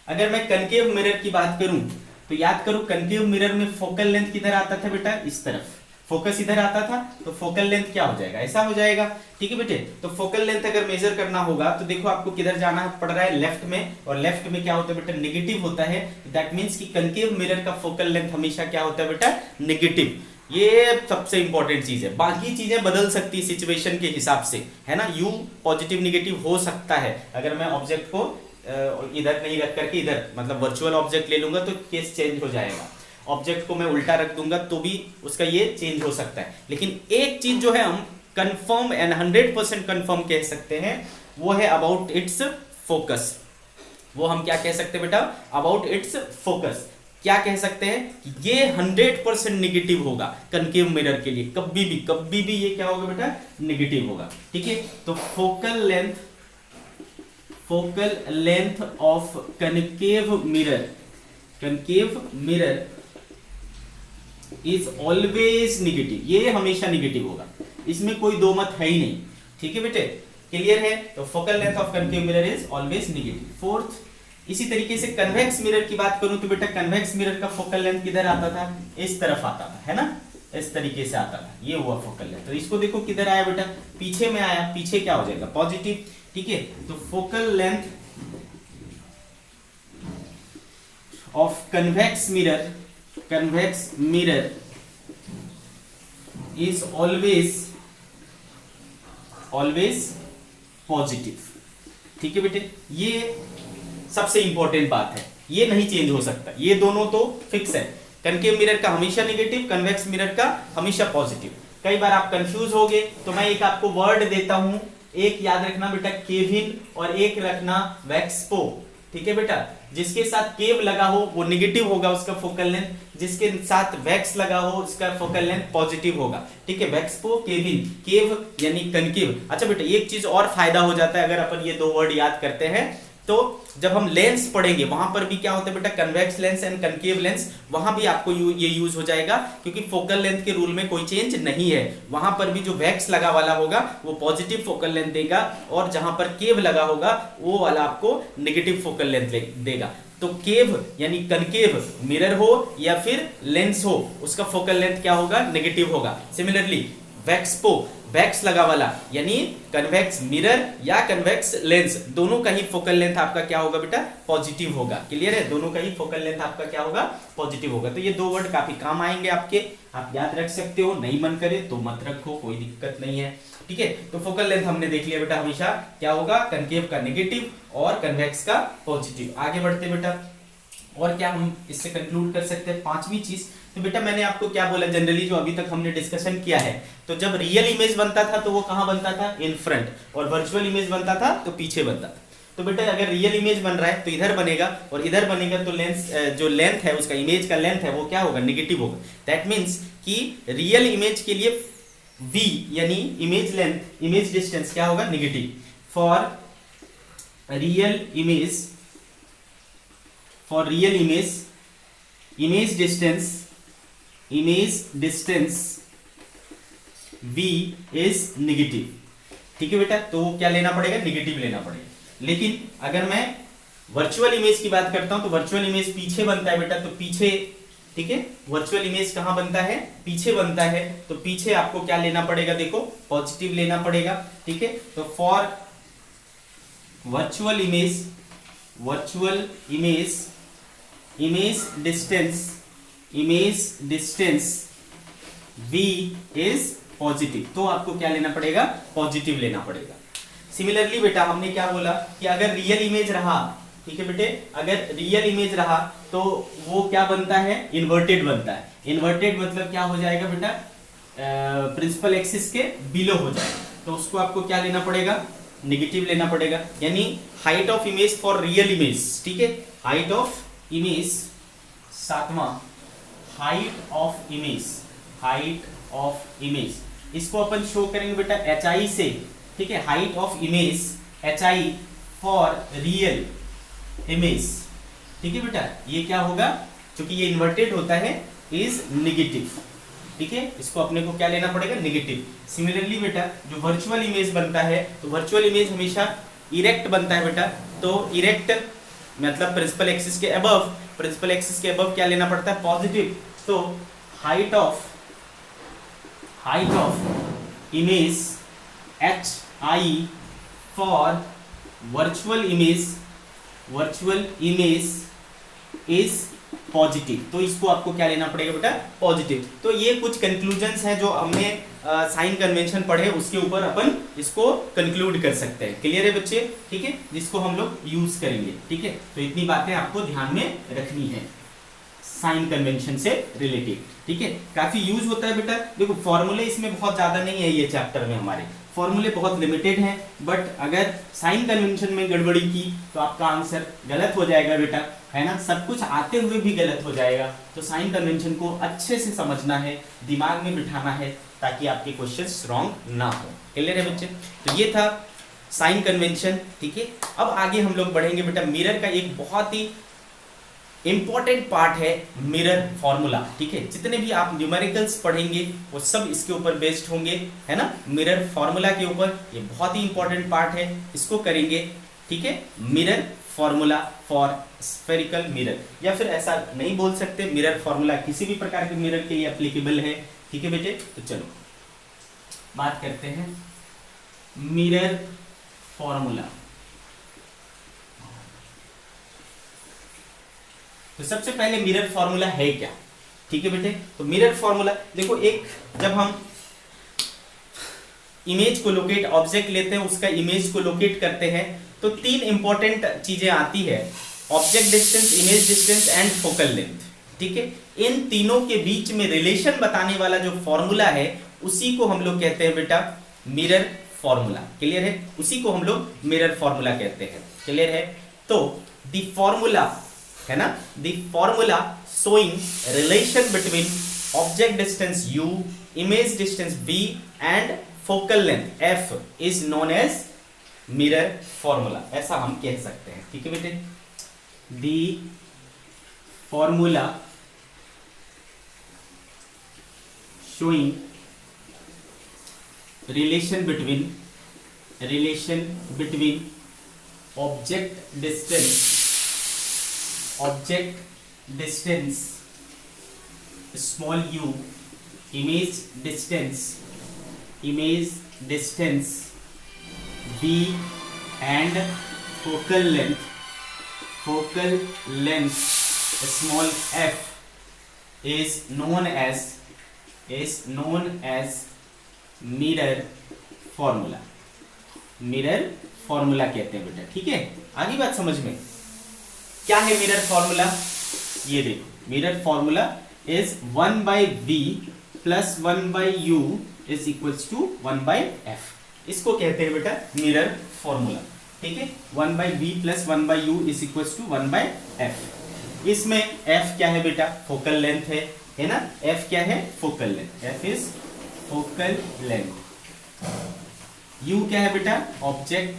अगर मैं कनकेव मिरर की बात करूं तो याद करो, कनकेव मिरर में फोकल लेंथ किधर आता था बेटा, इस तरफ, फोकस इधर आता था, तो फोकल लेंथ क्या हो जाएगा, ऐसा हो जाएगा, ठीक है बेटे। तो फोकल लेंथ अगर मेजर करना होगा तो देखो आपको किधर जाना पड़ रहा है, लेफ्ट में, और लेफ्ट में क्या होता है बेटा, नेगेटिव होता है, दैट मींस कि कनकेव मिरर का फोकल लेंथ हमेशा क्या होता है बेटा, नेगेटिव। ये सबसे इंपॉर्टेंट चीज है, बाकी चीजें बदल सकती है सिचुएशन के हिसाब से, है ना, यू पॉजिटिव नेगेटिव हो सकता है अगर मैं ऑब्जेक्ट को इधर नहीं रख करके इधर मतलब वर्चुअल ऑब्जेक्ट ले लूंगा तो केस चेंज हो जाएगा। ऑब्जेक्ट को मैं उल्टा रख दूंगा तो भी उसका ये चेंज हो सकता है। लेकिन एक चीज जो है हम कंफर्म एंड 100% कंफर्म कह सकते हैं वो है अबाउट इट्स फोकस। वो हम क्या कह सकते हैं बेटा, अबाउट इट्स फोकस। क्या कह सकते हैं कि ये 100% निगेटिव होगा कनकेव मिरर के लिए, कभी भी ये क्या होगा बेटा, निगेटिव होगा। ठीक है, तो focal length of concave mirror is always negative. ये हमेशा निगेटिव होगा, इसमें कोई दो मत है ही नहीं। ठीक है बेटे, क्लियर है? तो focal length of concave mirror is always negative. Fourth, इसी तरीके से कन्वेक्स मिरर की बात करूं तो बेटा कन्वेक्स मिरर का फोकल लेंथ किधर आता था, इस तरफ आता था, है ना, इस तरीके से आता था, ये हुआ फोकल लेंथ। तो इसको देखो किधर आया बेटा, पीछे में आया, पीछे क्या हो जाएगा, पॉजिटिव। ठीक है, तो focal length of convex mirror is always positive. ठीक है बेटे, ये सबसे इंपॉर्टेंट बात है, ये नहीं चेंज हो सकता, ये दोनों तो फिक्स है। कनकेव मिरर का हमेशा नेगेटिव, कन्वेक्स मिरर का हमेशा पॉजिटिव। कई बार आप कंफ्यूज हो गए तो मैं एक आपको वर्ड देता हूं, एक याद रखना बेटा केविन और एक रखना वैक्सपो। ठीक है बेटा, जिसके साथ केव लगा हो वो नेगेटिव होगा उसका फोकल लेंथ, जिसके साथ वैक्स लगा हो उसका फोकल लेंथ पॉजिटिव होगा। ठीक है, वैक्सपो, केविन, केव यानी कनकेव। अच्छा बेटा, एक चीज और फायदा हो जाता है अगर अपन ये दो वर्ड याद करते हैं तो जब हम लेंस पढ़ेंगे वहां पर भी क्या होता है बेटा, convex lens and concave lens, वहां भी आपको ये यूज हो जाएगा क्योंकि फोकल लेंथ के रूल में कोई चेंज नहीं है। वहां पर भी जो वैक्स लगा वाला होगा वो पॉजिटिव फोकल लेंथ देगा और जहां पर केव लगा होगा वो वाला आपको नेगेटिव फोकल लेंथ देगा। तो केव यानी कनकेव मिरर हो या फिर लेंस हो उसका फोकल लेंथ क्या होगा, नेगेटिव होगा। सिमिलरली वैक्सपो, वैक्स लगा वाला यानी कन्वेक्स मिरर या कन्वेक्स लेंस, दोनों का ही फोकल लेंथ आपका क्या होगा बेटा, पॉजिटिव होगा। क्लियर है, दोनों का ही फोकल लेंथ आपका क्या होगा, पॉजिटिव होगा। तो ये दो वर्ड काफी काम आएंगे आपके, आप याद रख सकते हो, नहीं मन करे तो मत रखो, कोई दिक्कत नहीं है। ठीक है, तो फोकल लेंथ हमने देख लिया बेटा, हमेशा क्या होगा, कनकेव का नेगेटिव और कन्वेक्स का पॉजिटिव। आगे बढ़ते बेटा, और क्या हम इससे कंक्लूड कर सकते हैं, पांचवी चीज। तो बेटा मैंने आपको क्या बोला, जनरली जो अभी तक हमने डिस्कशन किया है, तो जब रियल इमेज बनता था तो वो कहां बनता था, इन फ्रंट, और वर्चुअल इमेज बनता था तो पीछे बनता था। तो बेटा अगर रियल इमेज बन रहा है तो इधर बनेगा और इधर बनेगा, तो लेंस जो लेंथ है उसका, इमेज का लेंथ है वो क्या होगा, नेगेटिव होगा। दैट मीन्स कि रियल इमेज के लिए v यानी इमेज लेंथ, इमेज डिस्टेंस क्या होगा, negative. For real image, image distance v is negative. ठीक है बेटा, तो क्या लेना पड़ेगा, नेगेटिव लेना पड़ेगा। लेकिन अगर मैं वर्चुअल इमेज की बात करता हूं तो वर्चुअल इमेज पीछे बनता है बेटा, तो पीछे, ठीक है, वर्चुअल इमेज कहां बनता है, पीछे बनता है, तो पीछे आपको क्या लेना पड़ेगा, देखो पॉजिटिव लेना पड़ेगा। ठीक है, तो for virtual image distance v is positive, तो आपको क्या लेना पड़ेगा, पॉजिटिव लेना पड़ेगा। सिमिलरली बेटा हमने क्या बोला कि अगर रियल इमेज रहा, ठीक है बेटे, अगर रियल इमेज रहा तो वो क्या बनता है, इन्वर्टेड बनता है। इन्वर्टेड मतलब क्या हो जाएगा बेटा, प्रिंसिपल एक्सिस के बिलो हो जाएगा, तो उसको आपको क्या लेना पड़ेगा, नेगेटिव लेना पड़ेगा। यानी height of image for real image, ठीक है, हाइट ऑफ इमेज, सातवां, हाइट ऑफ इमेज, इसको अपन शो करेंगे बेटा HI से। ठीक है, height of image HI for real image. ठीक है बेटा, ये क्या होगा, क्योंकि ये इन्वर्टेड होता है, इज नेगेटिव। ठीक है, इसको अपने को क्या लेना पड़ेगा, नेगेटिव। सिमिलरली बेटा जो वर्चुअल इमेज बनता है, तो वर्चुअल इमेज हमेशा इरेक्ट बनता है बेटा, तो इरेक्ट मतलब प्रिंसिपल एक्सिस के अबव, प्रिंसिपल एक्सिस के अबव क्या लेना पड़ता है, पॉजिटिव। तो height of image HI for virtual image is positive, तो इसको आपको क्या लेना पड़ेगा बेटा, पॉजिटिव। तो ये कुछ कंक्लूजन्स हैं जो हमने साइन कन्वेंशन पढ़े, उसके ऊपर अपन इसको कंक्लूड कर सकते हैं। क्लियर है बच्चे? ठीक है, जिसको हम लोग यूज करेंगे। ठीक है, तो इतनी बातें आपको ध्यान में रखनी है साइन कन्वेंशन से रिलेटेड। ठीक है, काफी यूज होता है बेटा। देखो फॉर्मूले इसमें बहुत ज्यादा नहीं है, ये चैप्टर में हमारे फॉर्मूले बहुत लिमिटेड हैं, बट अगर साइन कन्वेंशन में गड़बड़ी की तो आपका आंसर गलत हो जाएगा बेटा, है ना। सब कुछ आते हुए भी गलत हो जाएगा। तो साइन कन्वेंशन को अच्छे से समझना है, दिमाग में बिठाना है, ताकि आपके क्वेश्चंस रॉन्ग ना हो। क्लियर है बच्चे? तो ये था साइन कन्वेंशन। ठीक है, अब आगे हम लोग बढ़ेंगे बेटा। मिरर का एक बहुत ही इंपॉर्टेंट पार्ट है मिरर फॉर्मूला। ठीक है, जितने भी आप न्यूमेरिकल्स पढ़ेंगे वो सब इसके ऊपर बेस्ड होंगे, है ना, मिरर फॉर्मूला के ऊपर। ये बहुत ही इंपॉर्टेंट पार्ट है, इसको करेंगे। ठीक है, mirror formula for spherical mirror, या फिर ऐसा नहीं बोल सकते, मिरर फॉर्मूला किसी भी प्रकार के मिरर के लिए एप्लीकेबल है। ठीक है बेटे, तो चलो बात करते हैं मिरर फॉर्मूला। तो सबसे पहले मिरर फॉर्मूला है क्या? ठीक है बेटे, तो मिरर फॉर्मूला देखो, एक जब हम इमेज को लोकेट, ऑब्जेक्ट लेते हैं, उसका इमेज को लोकेट करते हैं, तो तीन इंपॉर्टेंट चीजें आती है, object distance, image distance and focal length. ठीक है, इन तीनों के बीच में रिलेशन बताने वाला जो फॉर्मूला है उसी को हम लोग कहते हैं बेटा मिरर फॉर्मूला। क्लियर है? उसी को हम लोग मिरर फॉर्मूला कहते हैं। क्लियर है? तो द फॉर्मूला है ना, the formula showing relation between object distance u, image distance v and focal length f is known as mirror formula, ऐसा हम कह सकते हैं। ठीक है बेटे, the formula showing relation between object distance small u, image distance v and focal length small f is known as mirror formula. Mirror formula कहते हैं बेटा। ठीक है, आगे बात समझ में, क्या है मिरर फॉर्मूला? ये देखो, mirror formula is 1/v plus 1/u is equals to 1/f। इसको कहते हैं बेटा मिरर फॉर्मूला। ठीक है, 1/v plus 1/u is equals to 1/f। इसमें f क्या है बेटा? फोकल लेंथ है ना। f क्या है? Focal length. f is focal length. u क्या है बेटा? Object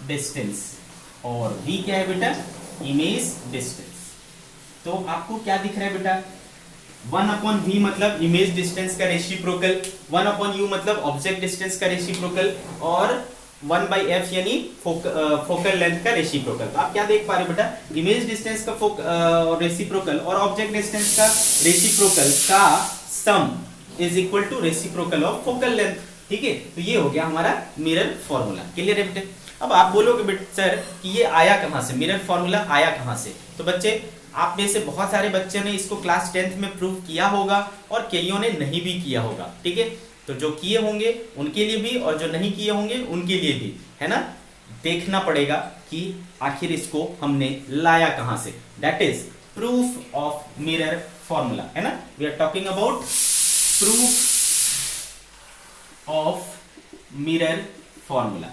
distance. और v क्या है बेटा? Image distance. तो आपको क्या दिख रहा है बेटा? 1/v मतलब इमेज डिस्टेंस का रेसिप्रोकल, 1/u मतलब ऑब्जेक्ट डिस्टेंस का रेसिप्रोकल, और 1/f यानी फोकल लेंथ का रेसिप्रोकल। तो आप क्या देख पा रहे हो बेटा? इमेज डिस्टेंस का रेसिप्रोकल और ऑब्जेक्ट डिस्टेंस का रेसिप्रोकल का sum is equal to reciprocal of focal length. ठीक है, तो ये हो गया हमारा मिरर फॉर्मूला। क्लियर है बेटे? अब आप बोलोगे बेटे सर कि ये आया कहां से, मिरर फॉर्मूला आया कहां से? तो बच्चे, आप में से बहुत सारे बच्चों ने इसको क्लास 10th में प्रूव किया होगा और कईयों ने नहीं भी किया होगा। ठीक है, तो जो किए होंगे उनके लिए भी और जो नहीं किए होंगे उनके लिए भी, है ना, देखना पड़ेगा कि आखिर इसको हमने लाया कहां से। That is proof of mirror formula, है ना। We are talking about proof of mirror formula.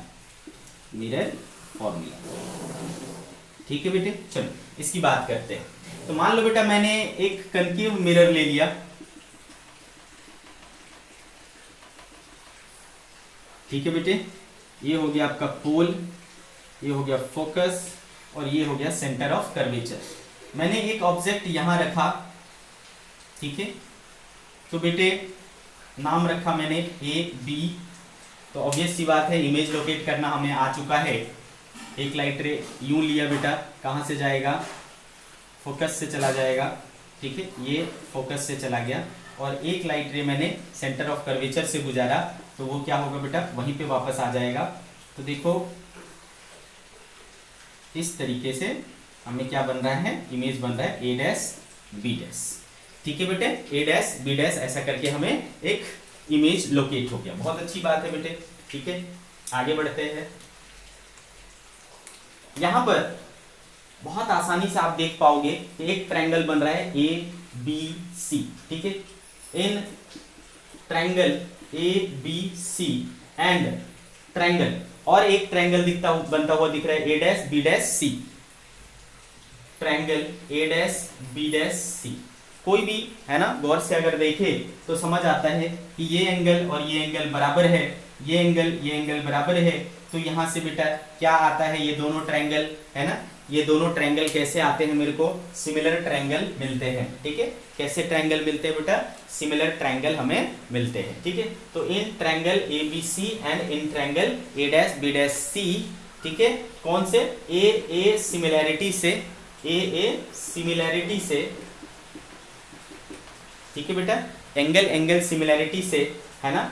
ठीक है बेटे, चलो इसकी बात करते हैं। तो मान लो बेटा मैंने एक कनकेव मिरर ले लिया। ठीक है बेटे, ये हो गया आपका पोल, ये हो गया फोकस, और ये हो गया सेंटर ऑफ कर्वेचर। मैंने एक ऑब्जेक्ट यहां रखा। ठीक है, तो बेटे नाम रखा मैंने ए बी। तो ऑब्वियस सी बात है, इमेज लोकेट करना हमें आ चुका है। एक लाइट रे यूं लिया बेटा, कहां से जाएगा? फोकस से चला जाएगा। ठीक है, ये फोकस से चला गया, और एक लाइट रे मैंने सेंटर ऑफ कर्वेचर से गुजारा, तो वो क्या होगा बेटा? वहीं पे वापस आ जाएगा। तो देखो इस तरीके से हमें क्या बन रहा है, इमेज बन रहा है ए डैश बी डैश। ठीक है बेटे, ए डैश बी डैश ऐसा करके हमें एक इमेज लोकेट हो गया। बहुत अच्छी बात है बेटे। ठीक है, आगे बढ़ते हैं। यहां पर बहुत आसानी से आप देख पाओगे कि एक ट्रायंगल बन रहा है ए बी सी। ठीक है, in triangle A B C and triangle, और एक ट्रायंगल दिखता बनता हुआ दिख रहा है A dash B dash C. Triangle A dash B dash C, कोई भी है ना, गौर से अगर देखे तो समझ आता है कि ये एंगल और ये एंगल बराबर है, ये एंगल बराबर है। तो यहां से बेटा क्या आता है, ये दोनों ट्रायंगल है ना, ये दोनों ट्रायंगल कैसे आते हैं, मेरे को सिमिलर ट्रायंगल मिलते हैं। ठीक है, कैसे ट्रायंगल मिलते हैं बेटा, सिमिलर ट्रायंगल हमें मिलते हैं। ठीक है, तो in triangle A B C and in triangle A dash B dash C. ठीक है, कौन से, ए सिमिलैरिटी से, ए सिमिलैरिटी से। ठीक है बेटा, एंगल सिमिलैरिटी से है ना,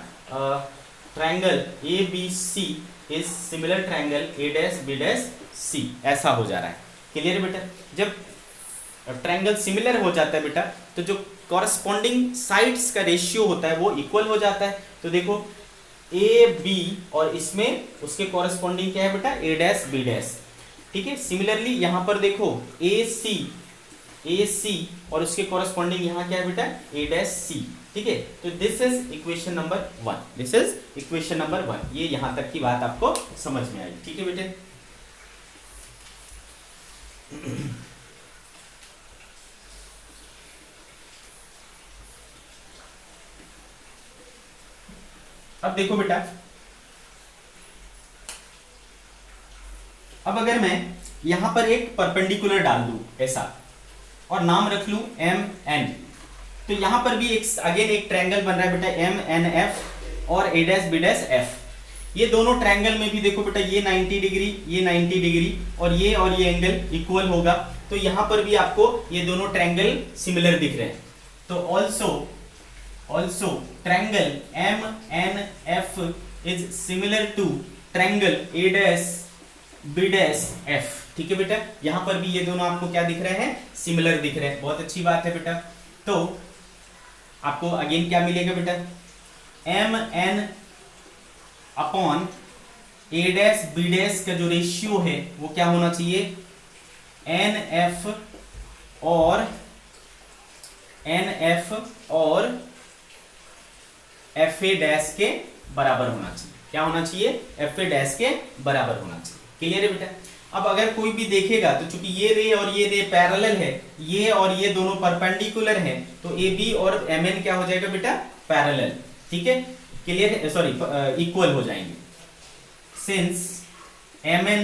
triangle A B C is similar triangle A dash B dash C, ऐसा हो जा रहा है। क्लियर है बेटा, जब ट्रायंगल सिमिलर हो जाता है बेटा तो जो कॉरस्पॉन्डिंग साइड्स का रेशियो होता है वो इक्वल हो जाता है। तो देखो ए बी और इसमें उसके कॉरस्पॉन्डिंग क्या है बेटा, ए डैश बी डैश। ठीक है, सिमिलरली यहां पर देखो ए सी और उसके कॉरस्पॉन्डिंग यहां क्या है बेटा, ए डैश सी। ठीक है, तो this is equation number 1, this is equation number 1। ये यहां तक की बात आपको समझ में आई। ठीक है बेटे, अब देखो बेटा, अब अगर मैं यहां पर एक परपेंडिकुलर डाल दूं ऐसा और नाम रख लूं एम एन, तो यहां पर भी एक अगेन एक ट्रायंगल बन रहा है बेटा एम एन एफ और ए डैश बी डैश एफ। ये दोनों ट्रायंगल में भी देखो बेटा ये 90 डिग्री, ये 90 डिग्री और ये एंगल इक्वल होगा। तो यहां पर भी आपको ये दोनों ट्रायंगल सिमिलर दिख रहे हैं। तो also triangle M N F is similar to triangle A dash B dash F. ठीक है बेटा, यहां पर भी ये दोनों आपको क्या दिख रहे हैं, सिमिलर दिख रहे हैं। बहुत अच्छी बात है बेटा। तो आपको अगेन क्या मिलेगा बेटा, M N upon A dash B dash का जो रेशियो है वो क्या होना चाहिए, एन एफ और एफ ए डैश के बराबर होना चाहिए। क्या होना चाहिए, एफ ए डैश के बराबर होना चाहिए। क्लियर है बेटा। अब अगर कोई भी देखेगा तो चूंकि ये रे और ये रे पैरेलल है, ये और ये दोनों परपेंडिकुलर हैं, तो ए बी और एम एन क्या हो जाएगा बेटा, पैरेलल। ठीक है, क्लियर है, सॉरी इक्वल हो जाएंगे। Since M N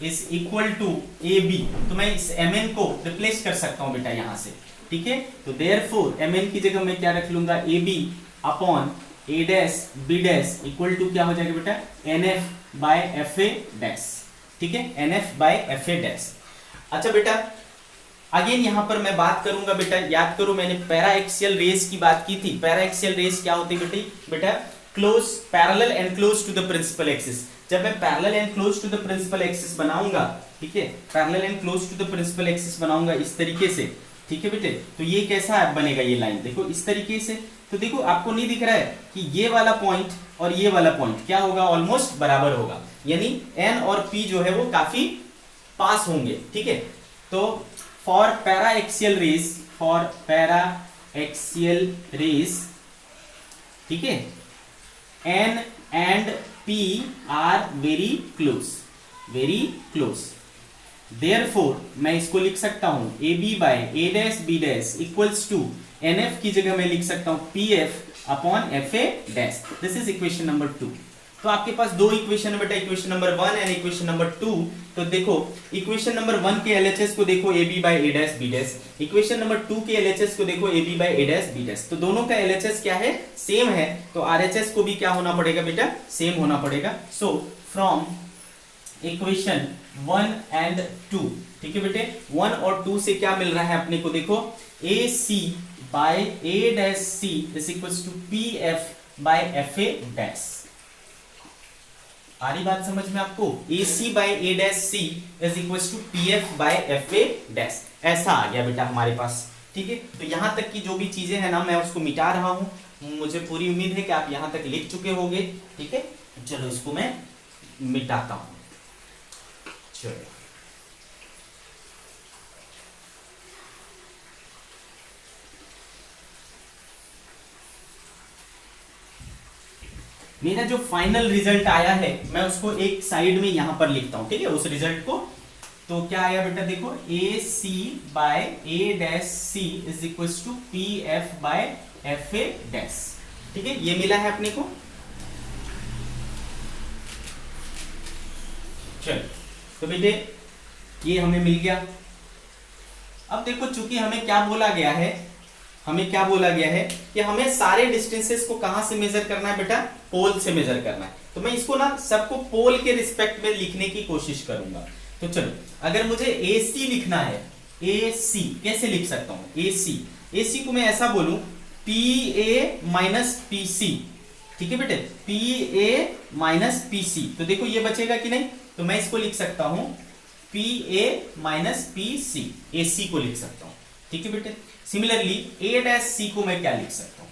is equal to A B, तो मैं इस एम एन को रिप्लेस कर सकता हूं बेटा यहां से। ठीक है, तो देयरफॉर एम एन की जगह मैं क्या रख लूंगा, A B upon A dash B dash equal to क्या हो जाएगा बेटा, N F by F A dash. ठीक है, N F by F A dash. अच्छा बेटा, अगेन यहां पर मैं बात करूंगा बेटा, याद करो मैंने पैरा एक्सियल रेस की बात की थी। पैरा एक्सियल रेस क्या होती है बेटा, close parallel and close to the principal axis. जब मैं parallel and close to the principal axis बनाऊंगा, ठीक है, parallel and close to the principal axis बनाऊंगा इस तरीके से। ठीक है बेटे, तो ये कैसा बनेगा, ये लाइन देखो इस तरीके से। तो देखो आपको नहीं दिख रहा है कि ये वाला पॉइंट और ये वाला पॉइंट क्या होगा, ऑलमोस्ट बराबर होगा, यानी एन और पी जो है वो काफी पास होंगे। ठीक है, तो फॉर पैरा एक्सियल रेस, ठीक है, N and P are very close. Therefore मैं इसको लिख सकता हूं A B by A dash B dash equals to N F की जगह मैं लिख सकता हूं P F upon F A dash. This is equation number 2। तो आपके पास दो इक्वेशन है बेटा, equation number 1 and equation number 2। तो देखो इक्वेशन नंबर 1 के एलएचएस को देखो A B by A dash B dash, equation number 2 के एलएचएस को देखो A B by A dash B dash. तो दोनों का एलएचएस क्या है, सेम है, तो आरएचएस को भी क्या होना पड़ेगा बेटा, सेम होना पड़ेगा। सो फ्रॉम इक्वेशन 1 एंड 2, ठीक है बेटे, 1 और 2 से क्या मिल रहा है अपने को, देखो A C by A dash C is equals to P F by F A dash. आ रही बात समझ में आपको? A C by A dash C is equal to P F by F A dash, ऐसा आ गया बेटा हमारे पास। ठीक है, तो यहाँ तक की जो भी चीजें हैं ना मैं उसको मिटा रहा हूँ, मुझे पूरी उम्मीद है कि आप यहाँ तक लिख चुके होंगे। ठीक है, चलो इसको मैं मिटाता हूँ। चलो मेरा जो फाइनल रिजल्ट आया है मैं उसको एक साइड में यहां पर लिखता हूं। ठीक है, उस रिजल्ट को। तो क्या आया बेटा, देखो A C by A dash C is equal to P F by F A dash. ठीक है, ये मिला है अपने को। चलो तो बेटे ये हमें मिल गया। अब देखो चूंकि हमें क्या बोला गया है, हमें क्या बोला गया है कि हमें सारे डिस्टेंसेस को कहां से मेजर करना है बेटा, पोल से मेजर करना है। तो मैं इसको ना सबको पोल के रिस्पेक्ट में लिखने की कोशिश करूंगा। तो चलो अगर मुझे ए सी लिखना है, ए सी कैसे लिख सकता हूं? ए सी को मैं ऐसा बोलूं P A minus P C. ठीक है बेटे, P A minus P C. तो देखो ये बचेगा कि नहीं, तो मैं इसको लिख सकता हूं P A minus P C, A C को लिख सकता हूं। ठीक है बेटे, सिमिलरली ए डैश सी को मैं क्या लिख सकता हूं?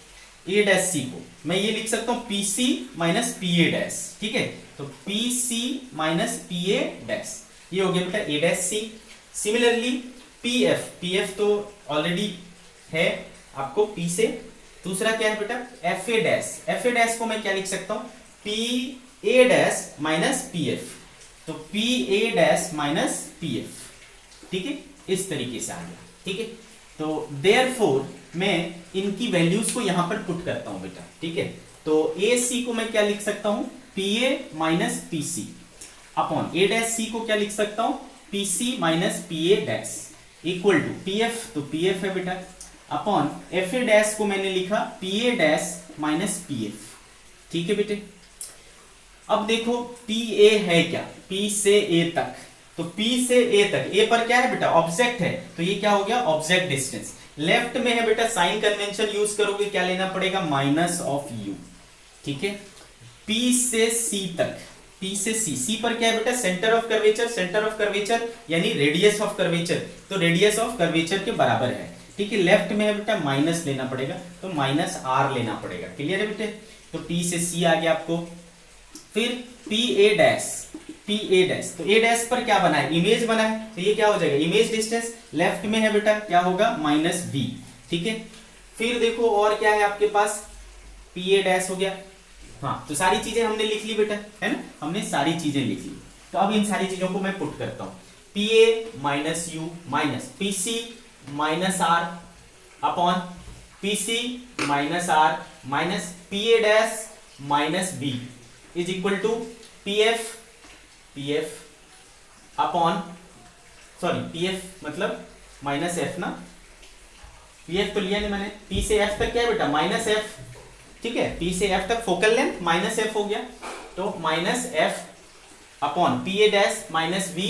ए डैश सी को मैं ये लिख सकता हूं P C minus P A dash. ठीक है, तो P C minus P A dash, ये हो गया बेटा A dash C. Similarly P F तो ऑलरेडी है आपको पी से। दूसरा क्या है बेटा, एफ ए डैश को मैं क्या लिख सकता हूं? P A dash minus P F, तो P A dash minus P F. ठीक है, इस तरीके से आ गया। ठीक है, तो देयरफॉर मैं इनकी वैल्यूज को यहां पर पुट करता हूं बेटा। ठीक है, तो ए सी को मैं क्या लिख सकता हूं? P A minus P C upon A dash C को क्या लिख सकता हूं? P C minus P A dash equal to P F, तो पी एफ है बेटा, अपॉन एफ ए डैश को मैंने लिखा P A dash minus P F. ठीक है बेटे, अब देखो पी ए है क्या, पी से ए तक, तो P से A तक, A पर क्या है बेटा, ऑब्जेक्ट है, तो ये क्या हो गया ऑब्जेक्ट डिस्टेंस। लेफ्ट में है बेटा, साइन कन्वेंशन यूज करोगे, क्या लेना पड़ेगा? Minus of U। ठीक है, P से C तक, P से C पर क्या है बेटा, सेंटर ऑफ कर्वेचर यानी रेडियस ऑफ कर्वेचर, तो रेडियस ऑफ कर्वेचर के बराबर है। ठीक है, लेफ्ट में है बेटा माइनस लेना पड़ेगा, तो माइनस R लेना पड़ेगा। क्लियर है बेटे, तो P से C आ गया आपको। फिर पी ए डैश, तो ए डैश पर क्या बना है? इमेज बना है, तो ये क्या हो जाएगा? Image distance. लेफ्ट में है बेटा क्या होगा? Minus v। ठीक है, फिर देखो और क्या है आपके पास, पी ए डैश हो गया। हाँ, तो सारी चीजें हमने लिख ली बेटा, है ना, हमने सारी चीजें लिख ली। तो अब इन सारी चीजों को मैं पुट करता हूं, P A minus U minus P C minus R upon P C minus R minus P A dash minus B is equal to P F upon, sorry P F मतलब माइनस एफ ना, P F तो लिया नहीं मैंने, P से F तक क्या है बेटा? Minus F. ठीक है, पी से एफ तक फोकल लेंथ माइनस एफ हो गया, तो minus F upon P A dash minus B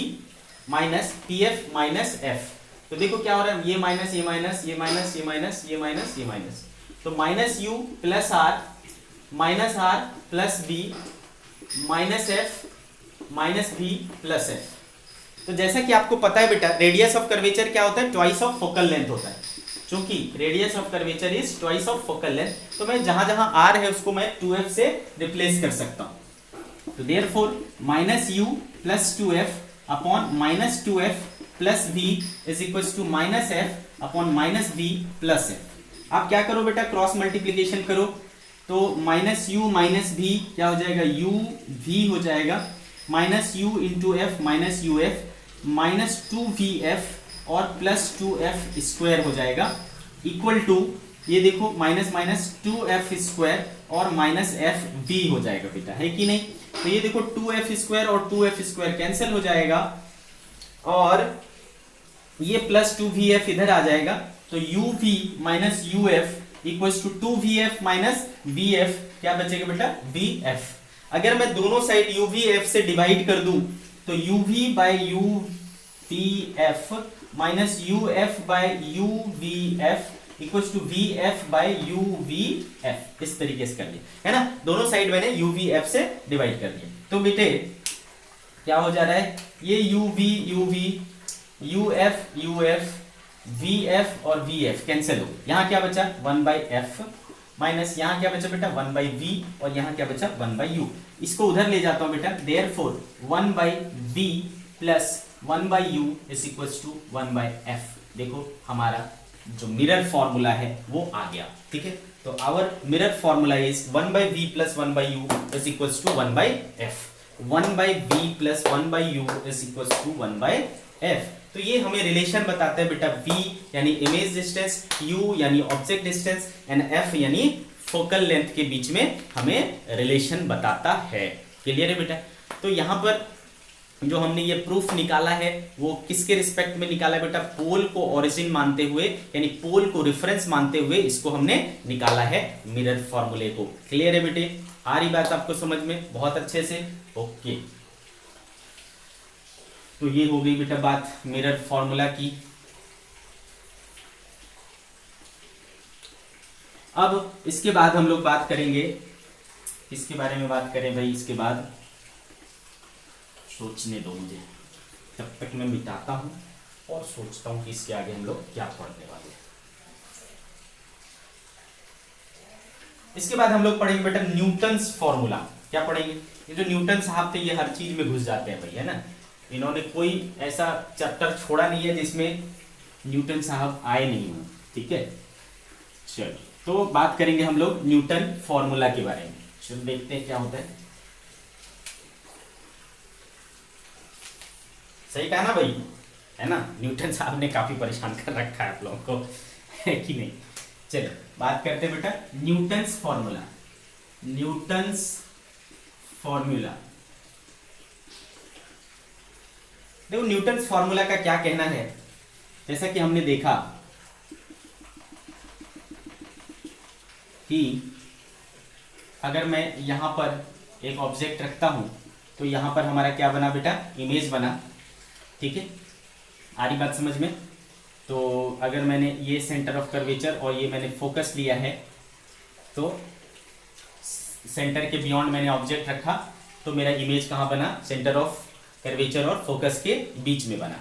minus P F minus F. तो देखो क्या हो रहा है, ये माइनस ये माइनस ये माइनस ये माइनस ये माइनस ये माइनस, तो minus U plus R minus R plus B minus F minus B plus F. तो जैसा कि आपको पता है बेटा, रेडियस ऑफ कर्वेचर क्या होता है? ट्वाइस ऑफ फोकल लेंथ होता है। चूंकि radius of curvature is twice of focal length, तो मैं जहां जहां आर है उसको मैं 2f से रिप्लेस कर सकता हूं। तो therefore minus U plus 2f upon minus 2f plus v is equal to minus f upon minus v plus f। आप क्या करो बेटा, क्रॉस मल्टीप्लीकेशन करो, तो माइनस यू माइनस v क्या हो जाएगा? u v हो जाएगा, minus you into F minus U F minus 2vf और प्लस 2f स्क्वायर हो जाएगा इक्वल टू, ये देखो माइनस माइनस 2f स्क्वायर और माइनस एफ वी हो जाएगा बेटा, है कि नहीं? तो ये देखो 2f स्क्वायर और 2f स्क्वायर कैंसिल हो जाएगा और ये प्लस 2vf इधर आ जाएगा, तो uv minus uf equals to 2vf minus vf, क्या बचेगा बेटा? vf। अगर मैं दोनों साइड uvf से डिवाइड कर दूं तो uv by uvf minus uf by uvf equals to V F by U V F, इस तरीके से कर लिया है ना, दोनों साइड मैंने यू वी एफ से डिवाइड कर दिया। तो बेटे क्या हो जा रहा है, ये U V U F V F और वी एफ कैंसिल हो, यहाँ क्या बचा 1 बाई एफ माइनस यहाँ क्या बचा बेटा 1 बाई वी और यहाँ क्या बचा 1 बाई यू। इसको उधर ले जाता हूं बेटा, therefore 1 by V plus 1 by U is equals to 1 by F. देखो हमारा जो मिरर फॉर्मूला है वो आ गया, ठीक है। तो our mirror formula is 1 by V plus 1 by U is equals to 1 by F. 1 by V plus 1 by U is equals to 1 by F. तो ये हमें रिलेशन बताता है बेटा, v यानी इमेज डिस्टेंस, u यानी ऑब्जेक्ट डिस्टेंस एंड f यानी focal length के बीच में हमें रिलेशन बताता है। क्लियर है बेटा। तो यहाँ पर जो हमने ये प्रूफ निकाला है वो किसके रिस्पेक्ट में निकाला है बेटा, पोल को ओरिजिन मानते हुए यानी पोल को रेफरेंस मानते हुए इसको हमने निकाला है मिरर फॉर्मूले को। क्लियर है बेटे, आ रही बात आपको समझ में बहुत अच्छे से, ओके। तो ये हो गई बेटा बात मिरर फॉर्मूला की। अब इसके बाद हम लोग बात करेंगे, इसके बारे में बात करें भाई, इसके बाद सोचने दो मुझे, तब तक मैं मिटाता हूं और सोचता हूं कि इसके आगे हम लोग क्या पढ़ने वाले हैं। इसके बाद हम लोग पढ़ेंगे बेटा न्यूटन्स फॉर्मूला। क्या पढ़ेंगे, ये जो न्यूटन साहब थे ये हर चीज में घुस जाते हैं भाई, है ना, इन्होंने कोई ऐसा चैप्टर छोड़ा नहीं है जिसमें न्यूटन साहब आए नहीं हो, ठीक है। चलो तो बात करेंगे हम लोग न्यूटन फॉर्मूला के बारे में। चलो देखते हैं क्या होता है। सही कहा ना भाई, है ना, न्यूटन साहब ने काफी परेशान कर रखा है आप लोगों को, है कि नहीं। चलो बात करते हैं बेटा न्यूटन्स फॉर्मूला। न्यूटन्स फॉर्मूला, देखो न्यूटन्स फॉर्मूला का क्या कहना है। जैसा कि हमने देखा कि अगर मैं यहां पर एक ऑब्जेक्ट रखता हूं तो यहां पर हमारा क्या बना बेटा, इमेज बना, ठीक है। आ रही बात समझ में। तो अगर मैंने ये सेंटर ऑफ कर्वेचर और ये मैंने फोकस लिया है, तो सेंटर के बियॉन्ड मैंने ऑब्जेक्ट रखा तो मेरा इमेज कहाँ बना, सेंटर ऑफ कर्वेचर और फोकस के बीच में बना।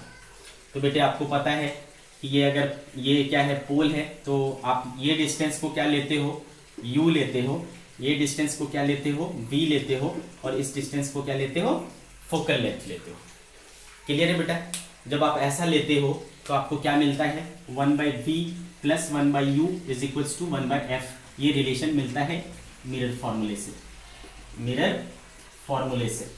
तो बेटे आपको पता है कि ये अगर ये क्या है, पोल है, तो आप ये डिस्टेंस को क्या लेते हो, u लेते हो, ये डिस्टेंस को क्या लेते हो, v लेते हो, और इस डिस्टेंस को क्या लेते हो, फोकल लेंथ लेते हो। क्लियर है बेटा। जब आप ऐसा लेते हो तो आपको क्या मिलता है, 1 by V plus 1 by U is equals to 1 by F. ये रिलेशन मिलता है मिरर फॉर्मूले से, मिरर फॉर्मूले से।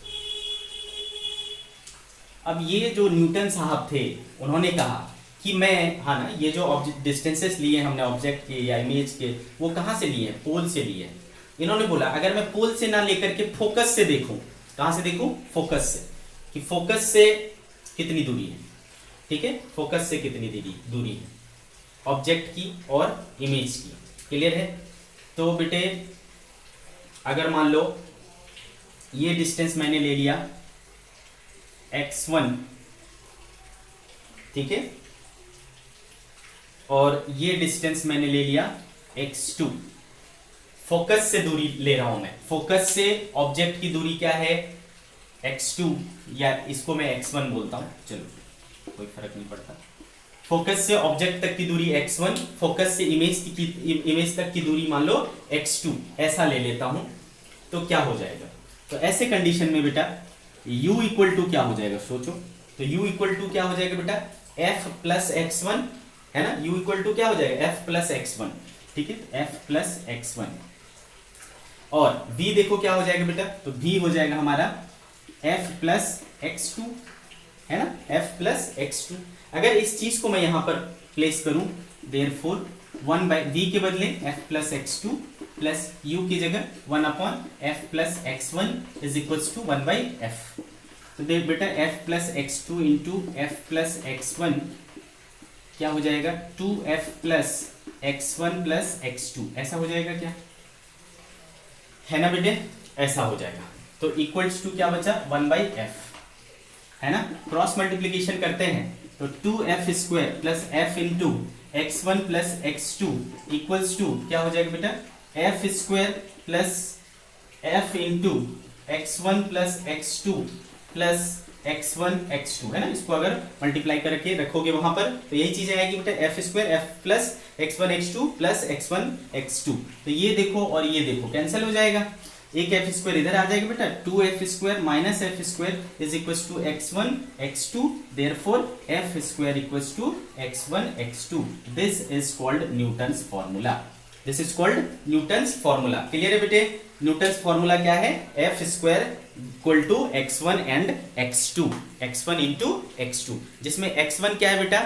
अब ये जो न्यूटन साहब थे उन्होंने कहा कि मैं, हाँ ना, ये जो ऑब्जेक्ट डिस्टेंसेस लिए हमने ऑब्जेक्ट के या इमेज के, वो कहाँ से लिए हैं, पोल से लिए हैं। इन्होंने बोला अगर मैं पोल से ना लेकर के फोकस से देखूं, कहाँ से देखूं, फोकस से, कि फोकस से कितनी दूरी है, ठीक है, फोकस से कितनी दूरी है ऑब्जेक्ट की और इमेज की। क्लियर है। तो बेटे अगर मान लो ये डिस्टेंस मैंने ले लिया x1, ठीक है, और ये डिस्टेंस मैंने ले लिया x2। फोकस से दूरी ले रहा हूं मैं, फोकस से ऑब्जेक्ट की दूरी क्या है, x2, या इसको मैं x1 बोलता हूं, चलो कोई फर्क नहीं पड़ता। फोकस से ऑब्जेक्ट तक की दूरी x1, फोकस से इमेज तक की दूरी मान लो x2, ऐसा ले लेता हूं तो क्या हो जाएगा। तो ऐसे कंडीशन में बेटा u इक्वल टू क्या हो जाएगा, सोचो। तो u इक्वल टू क्या हो जाएगा बेटा, f प्लस x1, है ना, u इक्वल टू क्या हो जाएगा, f प्लस x1, ठीक है, f प्लस x1। और v देखो क्या हो जाएगा बेटा, तो v हो जाएगा हमारा f प्लस x2, है ना, f प्लस x2। अगर इस चीज को मैं यहां पर प्लेस करूं, देयरफॉर 1 बाई v के बदले f plus x2 plus u की जगह 1 अपॉन f plus x1 is equals to 1 by f। तो देख बेटा f plus x2 into f plus x1 क्या हो जाएगा, 2f plus x1 plus x2, ऐसा हो जाएगा क्या, है ना बेटे, ऐसा हो जाएगा। तो इक्वल्स टू क्या बचा, 1 बाई f, है ना। क्रॉस मल्टीप्लीकेशन करते हैं तो 2f square plus f into x1 plus x2 equals to क्या हो जाएगा बेटा, F square plus F into x1 plus x2 plus x1 x2 है ना। इसको अगर मल्टीप्लाई करके रखोगे वहां पर तो यही चीज आएगी बेटा, F square F plus x1 x2 plus x1 x2। तो ये देखो और ये देखो कैंसिल हो जाएगा, एक एफ स्क्वायर इधर आ जाएगा बेटा, 2f square minus F square is equal to x1 x2, therefore F square equals to x1 x2। This is called Newton's formula, this is called Newton's formula. Clear है बेटे, Newton's formula क्या है, F square equal to x1 and x2, x1 into x2, जिसमें x1 क्या है बेटा,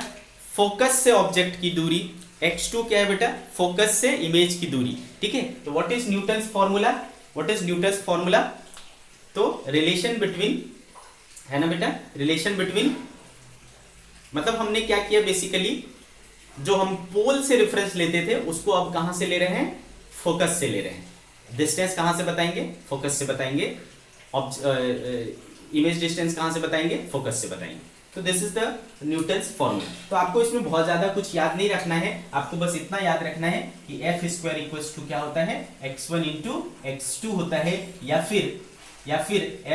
focus से object की दूरी, x2 क्या है बेटा, फोकस से इमेज की दूरी। ठीक है, तो what is Newton's formula, what is Newton's formula, तो रिलेशन बिटवीन है ना बेटा, रिलेशन बिटवीन मतलब हमने क्या किया बेसिकली, जो हम पोल से रेफरेंस लेते थे उसको अब कहां से ले रहे हैं, फोकस से ले रहे हैं। डिस्टेंस कहां से बताएंगे, फोकस से बताएंगे। इमेज डिस्टेंस कहां से बताएंगे, फोकस से बताएंगे। तो this is the Newton's formula. तो आपको इसमें बहुत ज्यादा कुछ याद नहीं रखना है, आपको बस इतना याद रखना है कि एफ स्क्वायर इक्वल्स टू क्या होता है, x1 इंटू x2 होता है, या फिर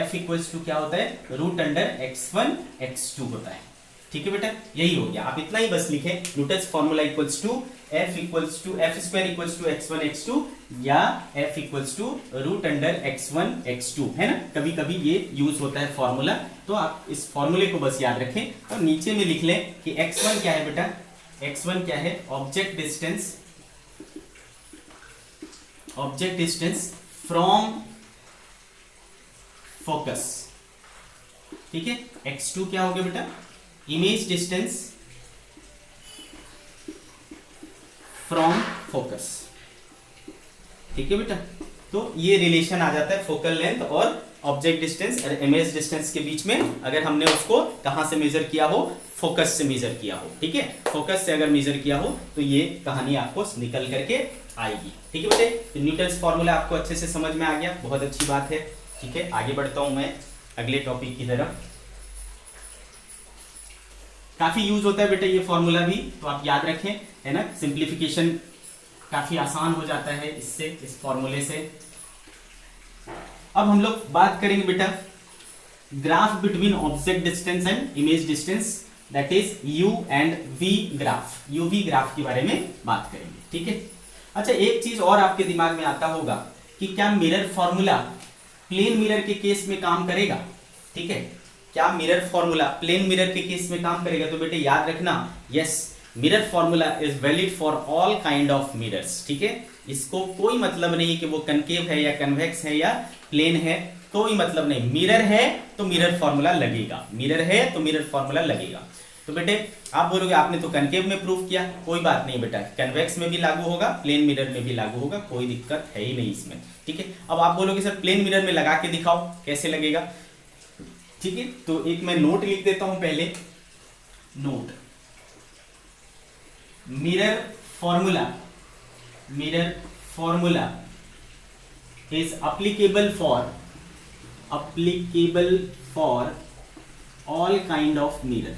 f इक्वल्स टू क्या होता है, रूट अंडर x1 x2 होता है। ठीक है बेटा, यही हो गया, आप इतना ही बस लिखे, Newton's formula equals to F square equals to x1 x2 या f equals to root under x1 x2 है ना। कभी कभी ये यूज होता है फॉर्मूला, तो आप इस फॉर्मूले को बस याद रखें और नीचे में लिख लें कि x1 क्या है बेटा, x1 क्या है, ऑब्जेक्ट डिस्टेंस फ्रॉम फोकस। ठीक है, x2 क्या हो गया बेटा, इमेज डिस्टेंस फ्रॉम फोकस। ठीक है बेटा, तो ये रिलेशन आ जाता है फोकल लेंथ और ऑब्जेक्ट डिस्टेंस और इमेज डिस्टेंस के बीच में, अगर हमने उसको कहां से मेजर किया हो, फोकस से मेजर किया हो। ठीक है, फोकस से अगर मेजर किया हो तो ये कहानी आपको निकल करके आएगी। ठीक है बेटे, तो न्यूटन्स फॉर्मूला आपको अच्छे से समझ में आ गया, बहुत अच्छी बात है। ठीक है, आगे बढ़ता हूं मैं अगले टॉपिक की तरफ। काफी यूज होता है बेटा ये फॉर्मूला भी, तो आप याद रखें, है ना। सिंप्लीफिकेशन काफी आसान हो जाता है इससे, इस फॉर्मूले से। अब हम लोग बात करेंगे बेटा graph between object distance and image distance, that is U and V graph, UV graph के बारे में बात करेंगे। ठीक है, अच्छा एक चीज और आपके दिमाग में आता होगा कि क्या मिरर फॉर्मूला प्लेन मिरर के केस में काम करेगा। ठीक है, क्या मिरर फॉर्मूला प्लेन मिरर के केस में काम करेगा, तो बेटे याद रखना, yes, mirror formula is valid for all kind of mirrors. ठीक है, इसको कोई मतलब नहीं कि वो कनकेव है या कन्वेक्स है या प्लेन है, कोई मतलब नहीं। मिरर है तो मिरर फॉर्मूला लगेगा, मिरर है तो मिरर फॉर्मूला लगेगा। तो बेटे आप बोलोगे आपने तो कनकेव में प्रूव किया, कोई बात नहीं बेटा, कन्वेक्स में भी लागू होगा, प्लेन मिरर में भी लागू होगा, कोई दिक्कत है ही नहीं इसमें। ठीक है, अब आप बोलोगे सर प्लेन मिरर में लगा के दिखाओ कैसे लगेगा। ठीक है, तो एक मैं नोट लिख देता हूं पहले, note, mirror formula is applicable for all kind of mirror।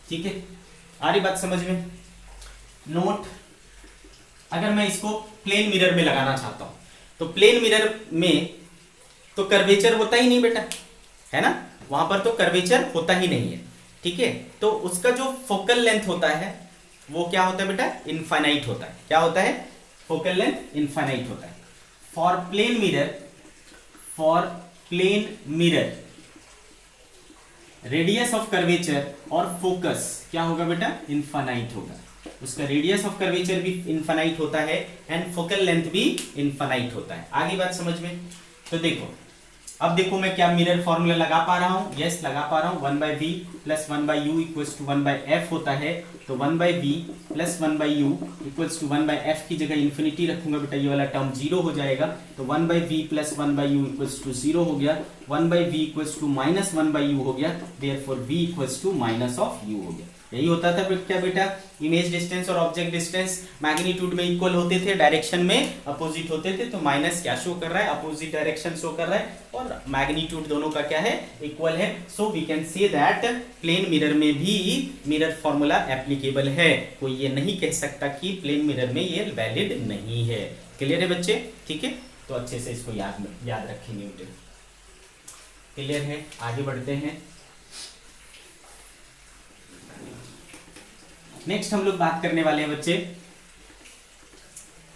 ठीक है, आ रही बात समझ में। नोट, अगर मैं इसको प्लेन मिरर में लगाना चाहता हूं तो प्लेन मिरर में तो कर्वेचर होता ही नहीं बेटा, है ना, वहां पर तो कर्वेचर होता ही नहीं है। ठीक है, तो उसका जो फोकल लेंथ होता है वो क्या होता है बेटा, इनफाइनाइट होता है। क्या होता है, फोकल लेंथ इनफाइनाइट होता है। For plane mirror radius of curvature और फोकस क्या होगा बेटा, इनफाइनाइट होगा। उसका रेडियस ऑफ कर्वेचर भी इनफाइनाइट होता है एंड फोकल लेंथ भी इनफाइनाइट होता है। आगे बात समझ में। तो देखो, अब देखो मैं क्या मिरर फॉर्मूला लगा पा रहा हूं, यस लगा पा रहा हूं। 1/v plus 1/u equals to 1/f होता है, तो 1/v plus 1/u equals to 1/f की जगह इन्फिनिटी रखूंगा बेटा, ये वाला टर्म 0 हो जाएगा, तो 1/v plus 1/u equals to 0 हो गया, 1/v equals to minus 1/u हो गया, therefore v equals to minus of u हो गया। यही होता था क्या बेटा, इमेज डिस्टेंस और ऑब्जेक्ट डिस्टेंस मैग्नीट्यूड में इक्वल होते थे, डायरेक्शन में अपोजिट होते थे, तो माइनस क्या शो कर रहा है, अपोजिट डायरेक्शन शो कर रहा है, और मैग्नीट्यूड दोनों का क्या है, इक्वल है। So we can say that plane mirror में भी मिरर फॉर्मूला एप्लीकेबल है, कोई ये नहीं कह सकता कि प्लेन मिरर में ये वैलिड नहीं है। क्लियर है बच्चे? ठीक है, तो अच्छे से इसको याद रखेंगे बेटे। क्लियर है, आगे बढ़ते हैं। नेक्स्ट हम लोग बात करने वाले हैं बच्चे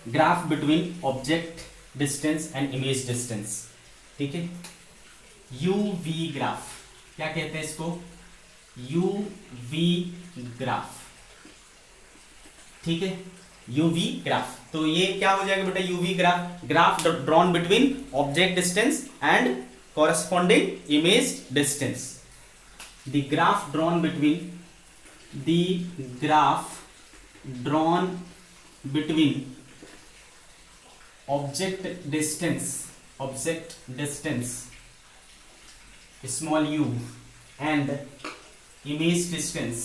graph between object distance and image distance. ठीक है, यूवी ग्राफ, क्या कहते हैं इसको, यूवी ग्राफ। ठीक है, यूवी ग्राफ, तो ये क्या हो जाएगा बेटा, UV graph, graph drawn between object distance and corresponding image distance. The graph drawn between object distance small u and image distance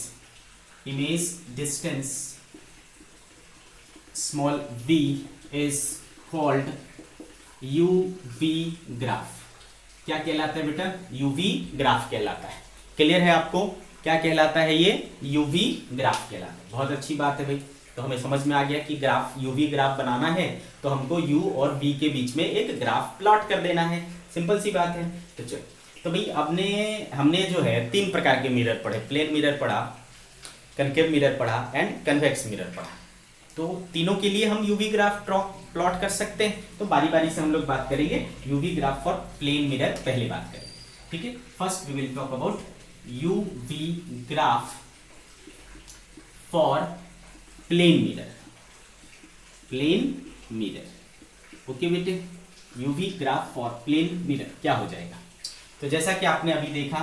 small v is called UV graph. क्या कहलाता है बेटा, यूवी ग्राफ कहलाता है। क्लियर है आपको, क्या कहलाता है ये, यूवी ग्राफ कहलाता है। बहुत अच्छी बात है भाई, तो हमें समझ में आ गया कि ग्राफ, यूवी ग्राफ बनाना है तो हमको यू और वी के बीच में एक ग्राफ प्लॉट कर देना है, सिंपल सी बात है। तो चलो, तो भाई हमने जो है 3 प्रकार के मिरर पढ़े, प्लेन मिरर पढ़ा, कनकेव मिरर पढ़ा एंड कन्वेक्स मिरर पढ़ा। तो तीनों के लिए हम यूवी ग्राफ प्लॉट कर सकते हैं। तो बारी बारी से हम लोग बात करेंगे UV graph for plane mirror, पहले बात करेंगे। ठीक है, first we will talk about UV graph for plane mirror. Plane mirror, okay बेटे, UV graph for plane mirror क्या हो जाएगा। तो जैसा कि आपने अभी देखा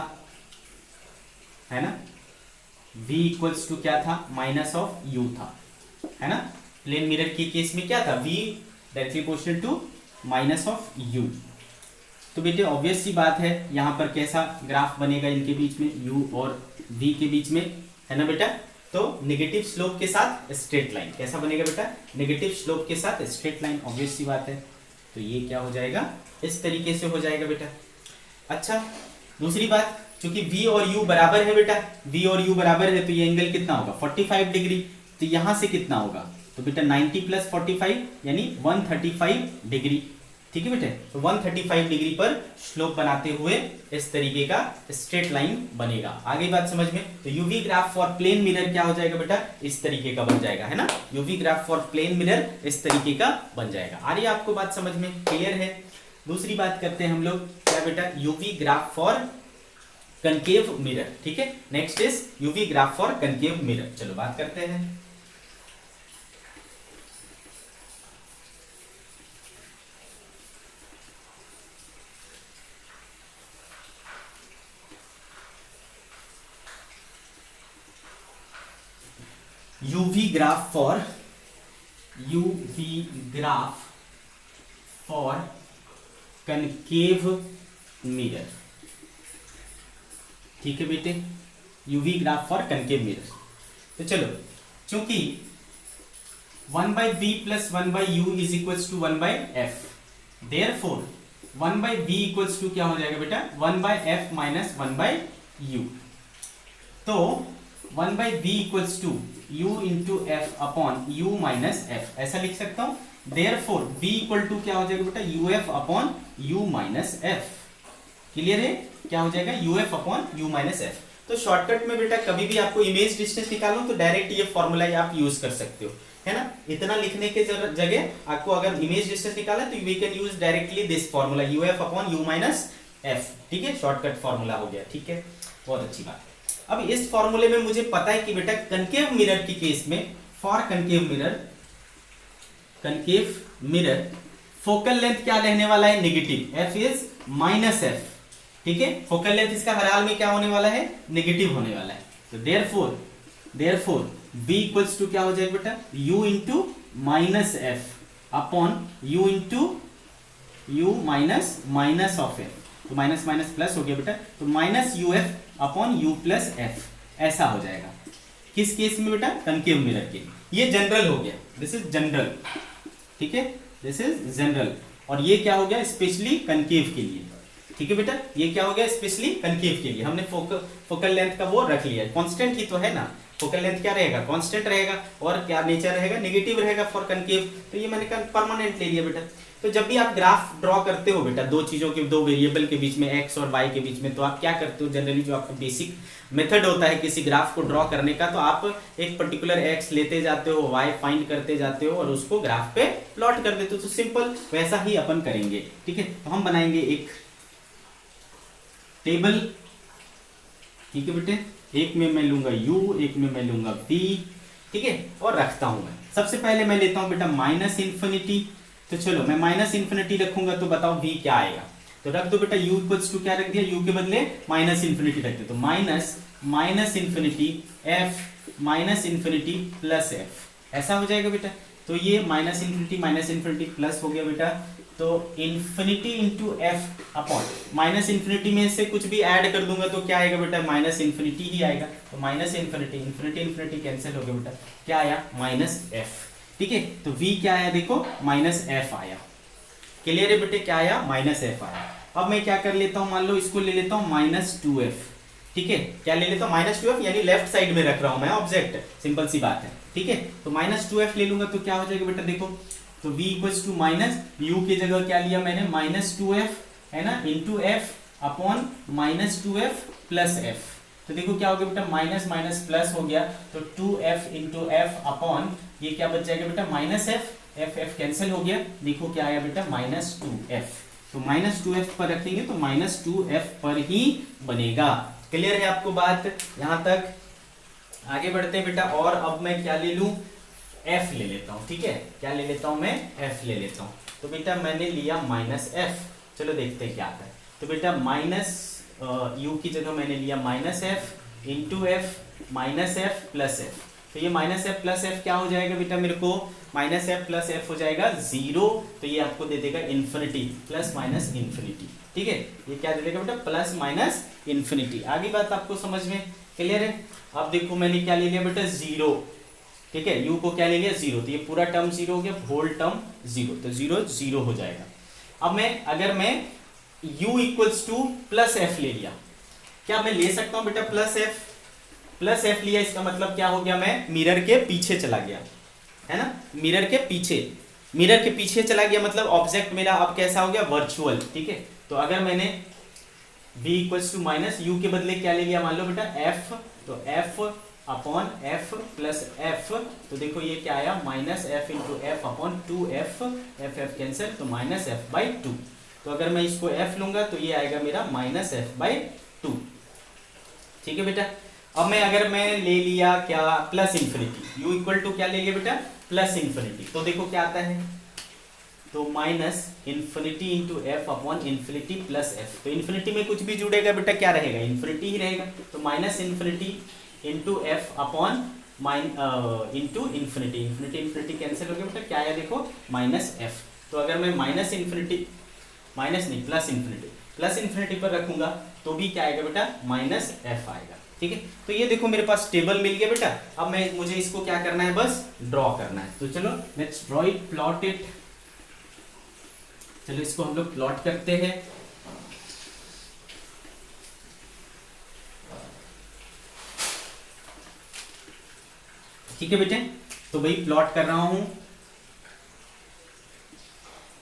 है ना, v इक्वल्स टू क्या था, माइनस ऑफ u था, है ना। प्लेन मिरर के केस में क्या था, v directly proportional to minus of u। तो बेटे ऑब्वियस सी बात है, यहाँ पर कैसा ग्राफ बनेगा इनके बीच में, u और v के बीच में, है ना बेटा। तो नेगेटिव स्लोप के साथ स्ट्रेट लाइन, कैसा बनेगा बेटा, नेगेटिव स्लोप के साथ स्ट्रेट लाइन, ऑब्वियस सी बात है। तो ये क्या हो जाएगा, इस तरीके से हो जाएगा बेटा। अच्छा, दूसरी बात, चूंकि v और u बराबर है बेटा, v और u बराबर है, तो ये एंगल कितना होगा, 45 डिग्री। तो यहां से कितना होगा, तो बेटा 90 प्लस 45 यानी 135 डिग्री। ठीक है बेटे, तो 135 डिग्री पर स्लोप बनाते हुए इस तरीके का स्ट्रेट लाइन बनेगा। आगे बात समझ में, तो UV graph for plane mirror क्या हो जाएगा बेटा, इस तरीके का बन जाएगा, है ना। UV graph for plane mirror इस तरीके का बन जाएगा। आ रही है आपको बात समझ में, क्लियर है। दूसरी बात करते हैं हम लोग, क्या बेटा, UV graph for concave mirror. ठीक है, next is UV graph for concave mirror. चलो बात करते हैं। UV graph for concave mirror. ठीक है बेटे, UV graph for concave mirror. तो चलो, चूंकि 1/v plus 1/u is equals to 1/f, therefore 1/v equals to क्या हो जाएगा बेटा, 1/f माइनस 1/u। तो 1/v equals to u into F upon u minus F, ऐसा लिख सकता हूं। देयरफॉर v इक्वल टू क्या हो जाएगा बेटा, uf upon u minus F. Clear है, क्या हो जाएगा, uf upon u minus F. तो शॉर्टकट में बेटा कभी भी आपको इमेज डिस्टेंस निकालो तो डायरेक्ट ये फॉर्मूला आप यूज कर सकते हो, है ना। इतना लिखने के जगह आपको अगर इमेज डिस्टेंस निकाला तो we can use directly this formula uf upon u minus F. ठीक है, शॉर्टकट फॉर्मूला हो गया। ठीक है, बहुत अच्छी बात है। अब इस फॉर्मूले में मुझे पता है कि बेटा कनकेव मिरर के केस में, for concave mirror focal length क्या रहने वाला है, negative, f is minus F. ठीक है, फोकल लेंथ इसका हर हाल में क्या होने वाला है, नेगेटिव होने वाला है। तो देयरफॉर v इक्वल्स टू क्या हो जाएगा बेटा, u into minus F upon u into u minus of F. तो माइनस माइनस प्लस हो गया बेटा, तो minus uf upon u plus F, ऐसा हो जाएगा। किस केस में बेटा? कनकेव मिरर के। ये जनरल हो गया, दिस इज जनरल, ठीक है, दिस इज जनरल। और ये क्या हो गया? स्पेशली कनकेव के लिए, ठीक है बेटा। ये क्या हो गया? स्पेशली कनकेव के लिए हमने फोकल लेंथ का वो रख लिया है, कांस्टेंट ही तो है ना, फोकल लेंथ क्या रहेगा? कांस्टेंट रहेगा। और क्या नेचर रहेगा? नेगेटिव रहेगा फॉर कनकेव। तो ये मैंने परमानेंट ले लिया बेटा। तो जब भी आप ग्राफ ड्रॉ करते हो बेटा, दो चीजों के, दो वेरिएबल के बीच में, एक्स और वाई के बीच में, तो आप क्या करते हो जनरली? जो आपका बेसिक मेथड होता है किसी ग्राफ को ड्रॉ करने का, तो आप एक पर्टिकुलर एक्स लेते जाते हो, वाई फाइंड करते जाते हो और उसको ग्राफ पे प्लॉट कर देते हो। तो सिंपल वैसा ही अपन करेंगे, ठीक है। तो हम बनाएंगे एक टेबल, ठीक है बेटे। एक में मैं लूंगा u, एक में मैं लूंगा v, ठीक है, और रखता हूं मैं। सबसे पहले मैं लेता हूं बेटा माइनस इन्फिनिटी। तो चलो मैं माइनस इन्फिनिटी रखूंगा, तो बताओ v क्या आएगा? तो रख दो बेटा u इक्वल्स टू, क्या रख दिया? u के बदले माइनस इन्फिनिटी रख दो। तो minus infinity f minus infinity plus f, ऐसा हो जाएगा बेटा। तो ये माइनस इन्फिनिटी प्लस हो गया बेटा। तो infinity into F upon minus infinity में से कुछ भी ऐड कर दूंगा तो क्या आएगा बेटा? माइनस इन्फिनिटी ही आएगा। तो माइनस इन्फिनिटी कैंसिल हो गया बेटा, क्या आया? माइनस एफ, ठीक है। तो v क्या आया? देखो माइनस एफ आया। क्लियर है बेटे? क्या आया? माइनस एफ आया। अब मैं क्या कर लेता हूँ, मान लो इसको ले लेता हूँ माइनस टू एफ, ठीक है। क्या ले लेता हूँ? माइनस टू एफ, यानी लेफ्ट साइड में रख रहा हूँ मैं ऑब्जेक्ट, सिंपल सी बात है, ठीक है। तो माइनस टू एफ ले लूंगा तो क्या हो जाएगा बेटा? देखो, तो v equals to minus u की जगह क्या लिया मैंने? माइनस टू एफ, है ना, into F upon minus two F plus F. तो देखो क्या हो गया बेटा? माइनस माइनस प्लस हो गया, तो two F into F upon ये क्या बच जाएगा बेटा? Minus F, F F cancel हो गया। देखो क्या आया बेटा? Minus two F. तो माइनस टू एफ पर रखेंगे तो माइनस टू एफ पर ही बनेगा। क्लियर है आपको बात यहां तक? आगे बढ़ते हैं बेटा। और अब मैं क्या ले लूं? f ले लेता हूं, ठीक है। क्या ले लेता हूं मैं? f ले लेता हूं। तो बेटा मैंने लिया माइनस f, चलो देखते हैं क्या आता है। तो बेटा माइनस u की जगह मैंने लिया minus f into F minus F plus F. तो ये माइनस एफ प्लस एफ क्या हो जाएगा बेटा? मेरे को माइनस एफ प्लस एफ हो जाएगा 0, तो ये आपको दे देगा इन्फिनिटी, प्लस माइनस इन्फिनिटी, ठीक है। ये क्या दे देगा बेटा? Plus minus infinity. आगे बात आपको समझ में क्लियर है? अब देखो मैंने क्या ले लिया बेटा? 0, ठीक है। u को क्या ले लिया? 0, तो ये पूरा टर्म 0 हो गया, होल टर्म 0, तो 0 0 हो जाएगा। अब अगर मैं u equals two plus F ले लिया, क्या मैं ले सकता हूं बेटा प्लस एफ? प्लस एफ लिया, इसका मतलब क्या हो गया? मैं मिरर के पीछे चला गया, है ना, मिरर के पीछे चला गया, मतलब ऑब्जेक्ट मेरा अब कैसा हो गया? वर्चुअल, ठीक है। तो अगर मैंने v equals to minus u के बदले क्या ले लिया? मान लो बेटा f, तो f upon f plus f, तो देखो ये क्या आया? Minus f into F upon two F, F F cancel, तो माइनस एफ बाई टू। तो अगर मैं इसको f लूंगा तो ये आएगा मेरा माइनस एफ बाई टू, ठीक है बेटा। अब अगर मैं ले लिया क्या? Plus infinity, u equal to क्या ले लिया बेटा? प्लस इन्फिनिटी, तो देखो क्या आता है? तो minus infinity into F upon infinity plus F. तो इन्फिनिटी में कुछ भी जुड़ेगा बेटा क्या रहेगा? इन्फिनिटी ही रहेगा। तो minus infinity into F upon into infinity cancel हो गया बेटा, क्या आया? देखो माइनस एफ। तो अगर मैं माइनस इन्फिनिटी, माइनस नहीं प्लस इन्फिनिटी पर रखूंगा तो भी क्या आएगा बेटा? माइनस एफ आएगा, ठीक है। तो ये देखो मेरे पास टेबल मिल गया बेटा। अब मुझे इसको क्या करना है? बस ड्रॉ करना है। तो चलो let's draw it, plot it. चलो इसको हम लोग प्लॉट करते हैं। ठीक है बेटे, तो भाई प्लॉट कर रहा हूं।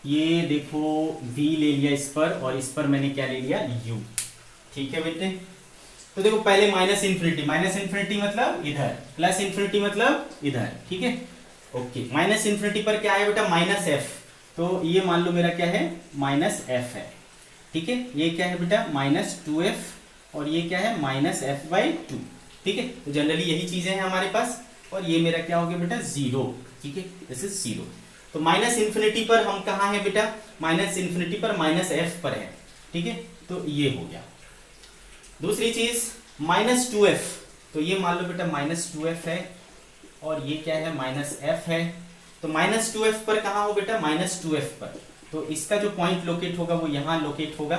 ये देखो v ले लिया इस पर, और इस पर मैंने क्या ले लिया? u, ठीक है बेटे। तो देखो पहले माइनस इन्फिनिटी मतलब इधर, प्लस इन्फिनिटी मतलब इधर, ठीक है। ओके, माइनस इन्फिनिटी पर क्या है बेटा? Minus F. तो ये मान लो मेरा क्या है? माइनस एफ है, ठीक है। ये क्या है बेटा? माइनस टू एफ, और ये क्या है? माइनस एफ बाई टू, ठीक है। तो जनरली यही चीजें हैं हमारे पास। और ये मेरा क्या हो गया बेटा? 0, ठीक है, दिस इज 0। तो माइनस इन्फिनिटी पर हम कहाँ है बेटा? माइनस इन्फिनिटी पर माइनस एफ पर है, ठीक है। तो ये हो गया। दूसरी चीज माइनस टू एफ, तो ये मान लो बेटा माइनस टू एफ है, और ये क्या है? माइनस एफ है। तो माइनस टू एफ पर कहाँ हो बेटा? माइनस टू एफ पर, तो इसका जो पॉइंट लोकेट होगा वो यहाँ लोकेट होगा।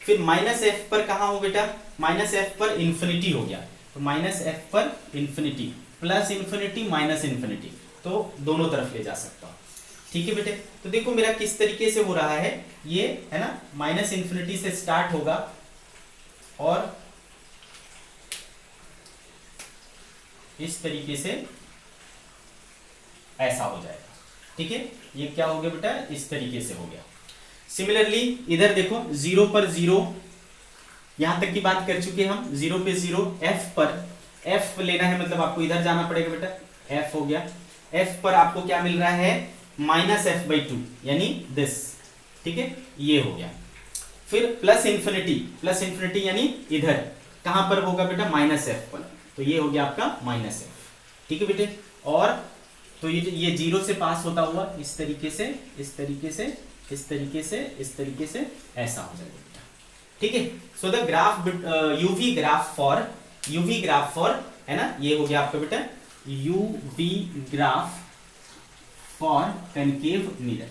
फिर माइनस एफ पर कहाँ हो बेटा? माइनस एफ पर इन्फिनिटी हो गया, तो माइनस एफ पर infinity, plus infinity minus infinity, तो दोनों तरफ ले जा सकता हूँ। ठीक है बेटे, तो देखो मेरा किस तरीके से हो रहा है, ये है ना माइनस इंफिनिटी से स्टार्ट होगा और इस तरीके से ऐसा हो जाएगा। ठीक है, ये क्या हो गया बेटा, इस तरीके से हो गया। सिमिलरली इधर देखो, 0 पर 0, यहां तक की बात कर चुके हम, 0 पे 0, एफ पर, एफ लेना है मतलब आपको इधर जाना पड़ेगा बेटा, एफ हो गया, एफ पर आपको क्या मिल रहा है, माइनस एफ बाई 2 यानी दिस। ठीक है, ये हो गया। फिर प्लस इंफिनिटी यानी इधर कहां पर होगा बेटा, माइनस एफ पर, तो ये हो गया आपका माइनस एफ। ठीक है बेटे, और तो ये 0 से पास होता हुआ इस तरीके से, इस तरीके से, इस तरीके से, इस तरीके से ऐसा हो जाएगा बेटा। ठीक है, so the graph UV graph for है ना, ये हो गया आपका बेटा UV graph for concave mirror.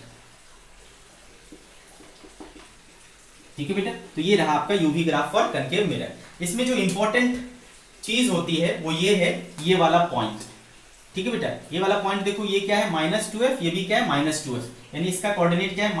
ठीक है बेटा, तो ये रहा आपका UV graph for concave mirror. इसमें जो इंपॉर्टेंट चीज होती है वो ये है, ये वाला पॉइंट। ठीक है बेटा, ये वाला पॉइंट देखो, ये क्या है -2f, ये भी क्या है -2f, यानी इसका कोऑर्डिनेट क्या है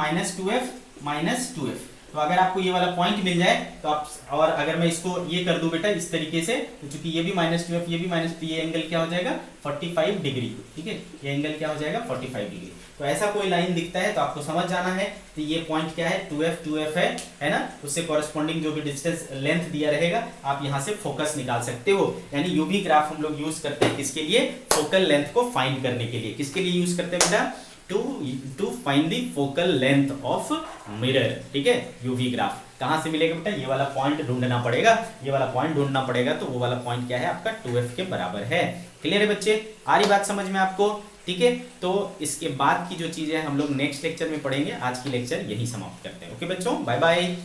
-2f। तो अगर आपको ये वाला पॉइंट मिल जाए तो आप, और अगर मैं इसको ये कर दूं बेटा इस तरीके से, तो चूंकि ये भी -2f, ये भी तो ये एंगल क्या हो जाएगा 45 डिग्री। ठीक है, ये एंगल क्या हो जाएगा 45 डिग्री। तो ऐसा कोई लाइन दिखता है तो आपको समझ जाना है तो ये पॉइंट क्या है 2f है ना, उससे कॉरेस्पॉन्डिंग जो भी डिस्टेंस लेंथ दिया रहेगा आप यहाँ से फोकस निकाल सकते हो। यानी यूवी ग्राफ हम लोग यूज करते हैं किसके लिए, फोकल लेंथ को फाइंड करने के लिए। किसके लिए यूज करते हैं बेटा, to find the focal length of mirror. ठीक है, यूवी ग्राफ कहां से मिलेगा बेटा, ये वाला पॉइंट ढूंढना पड़ेगा, ये वाला पॉइंट ढूंढना पड़ेगा, तो वो वाला पॉइंट क्या है आपका 2f के बराबर है। क्लियर है बच्चे, आ रही बात समझ में आपको। ठीक है, तो इसके बाद की जो चीजें हम लोग नेक्स्ट लेक्चर में पढ़ेंगे, आज की लेक्चर यही समाप्त करते हैं। ओके बच्चों, बाय बाय।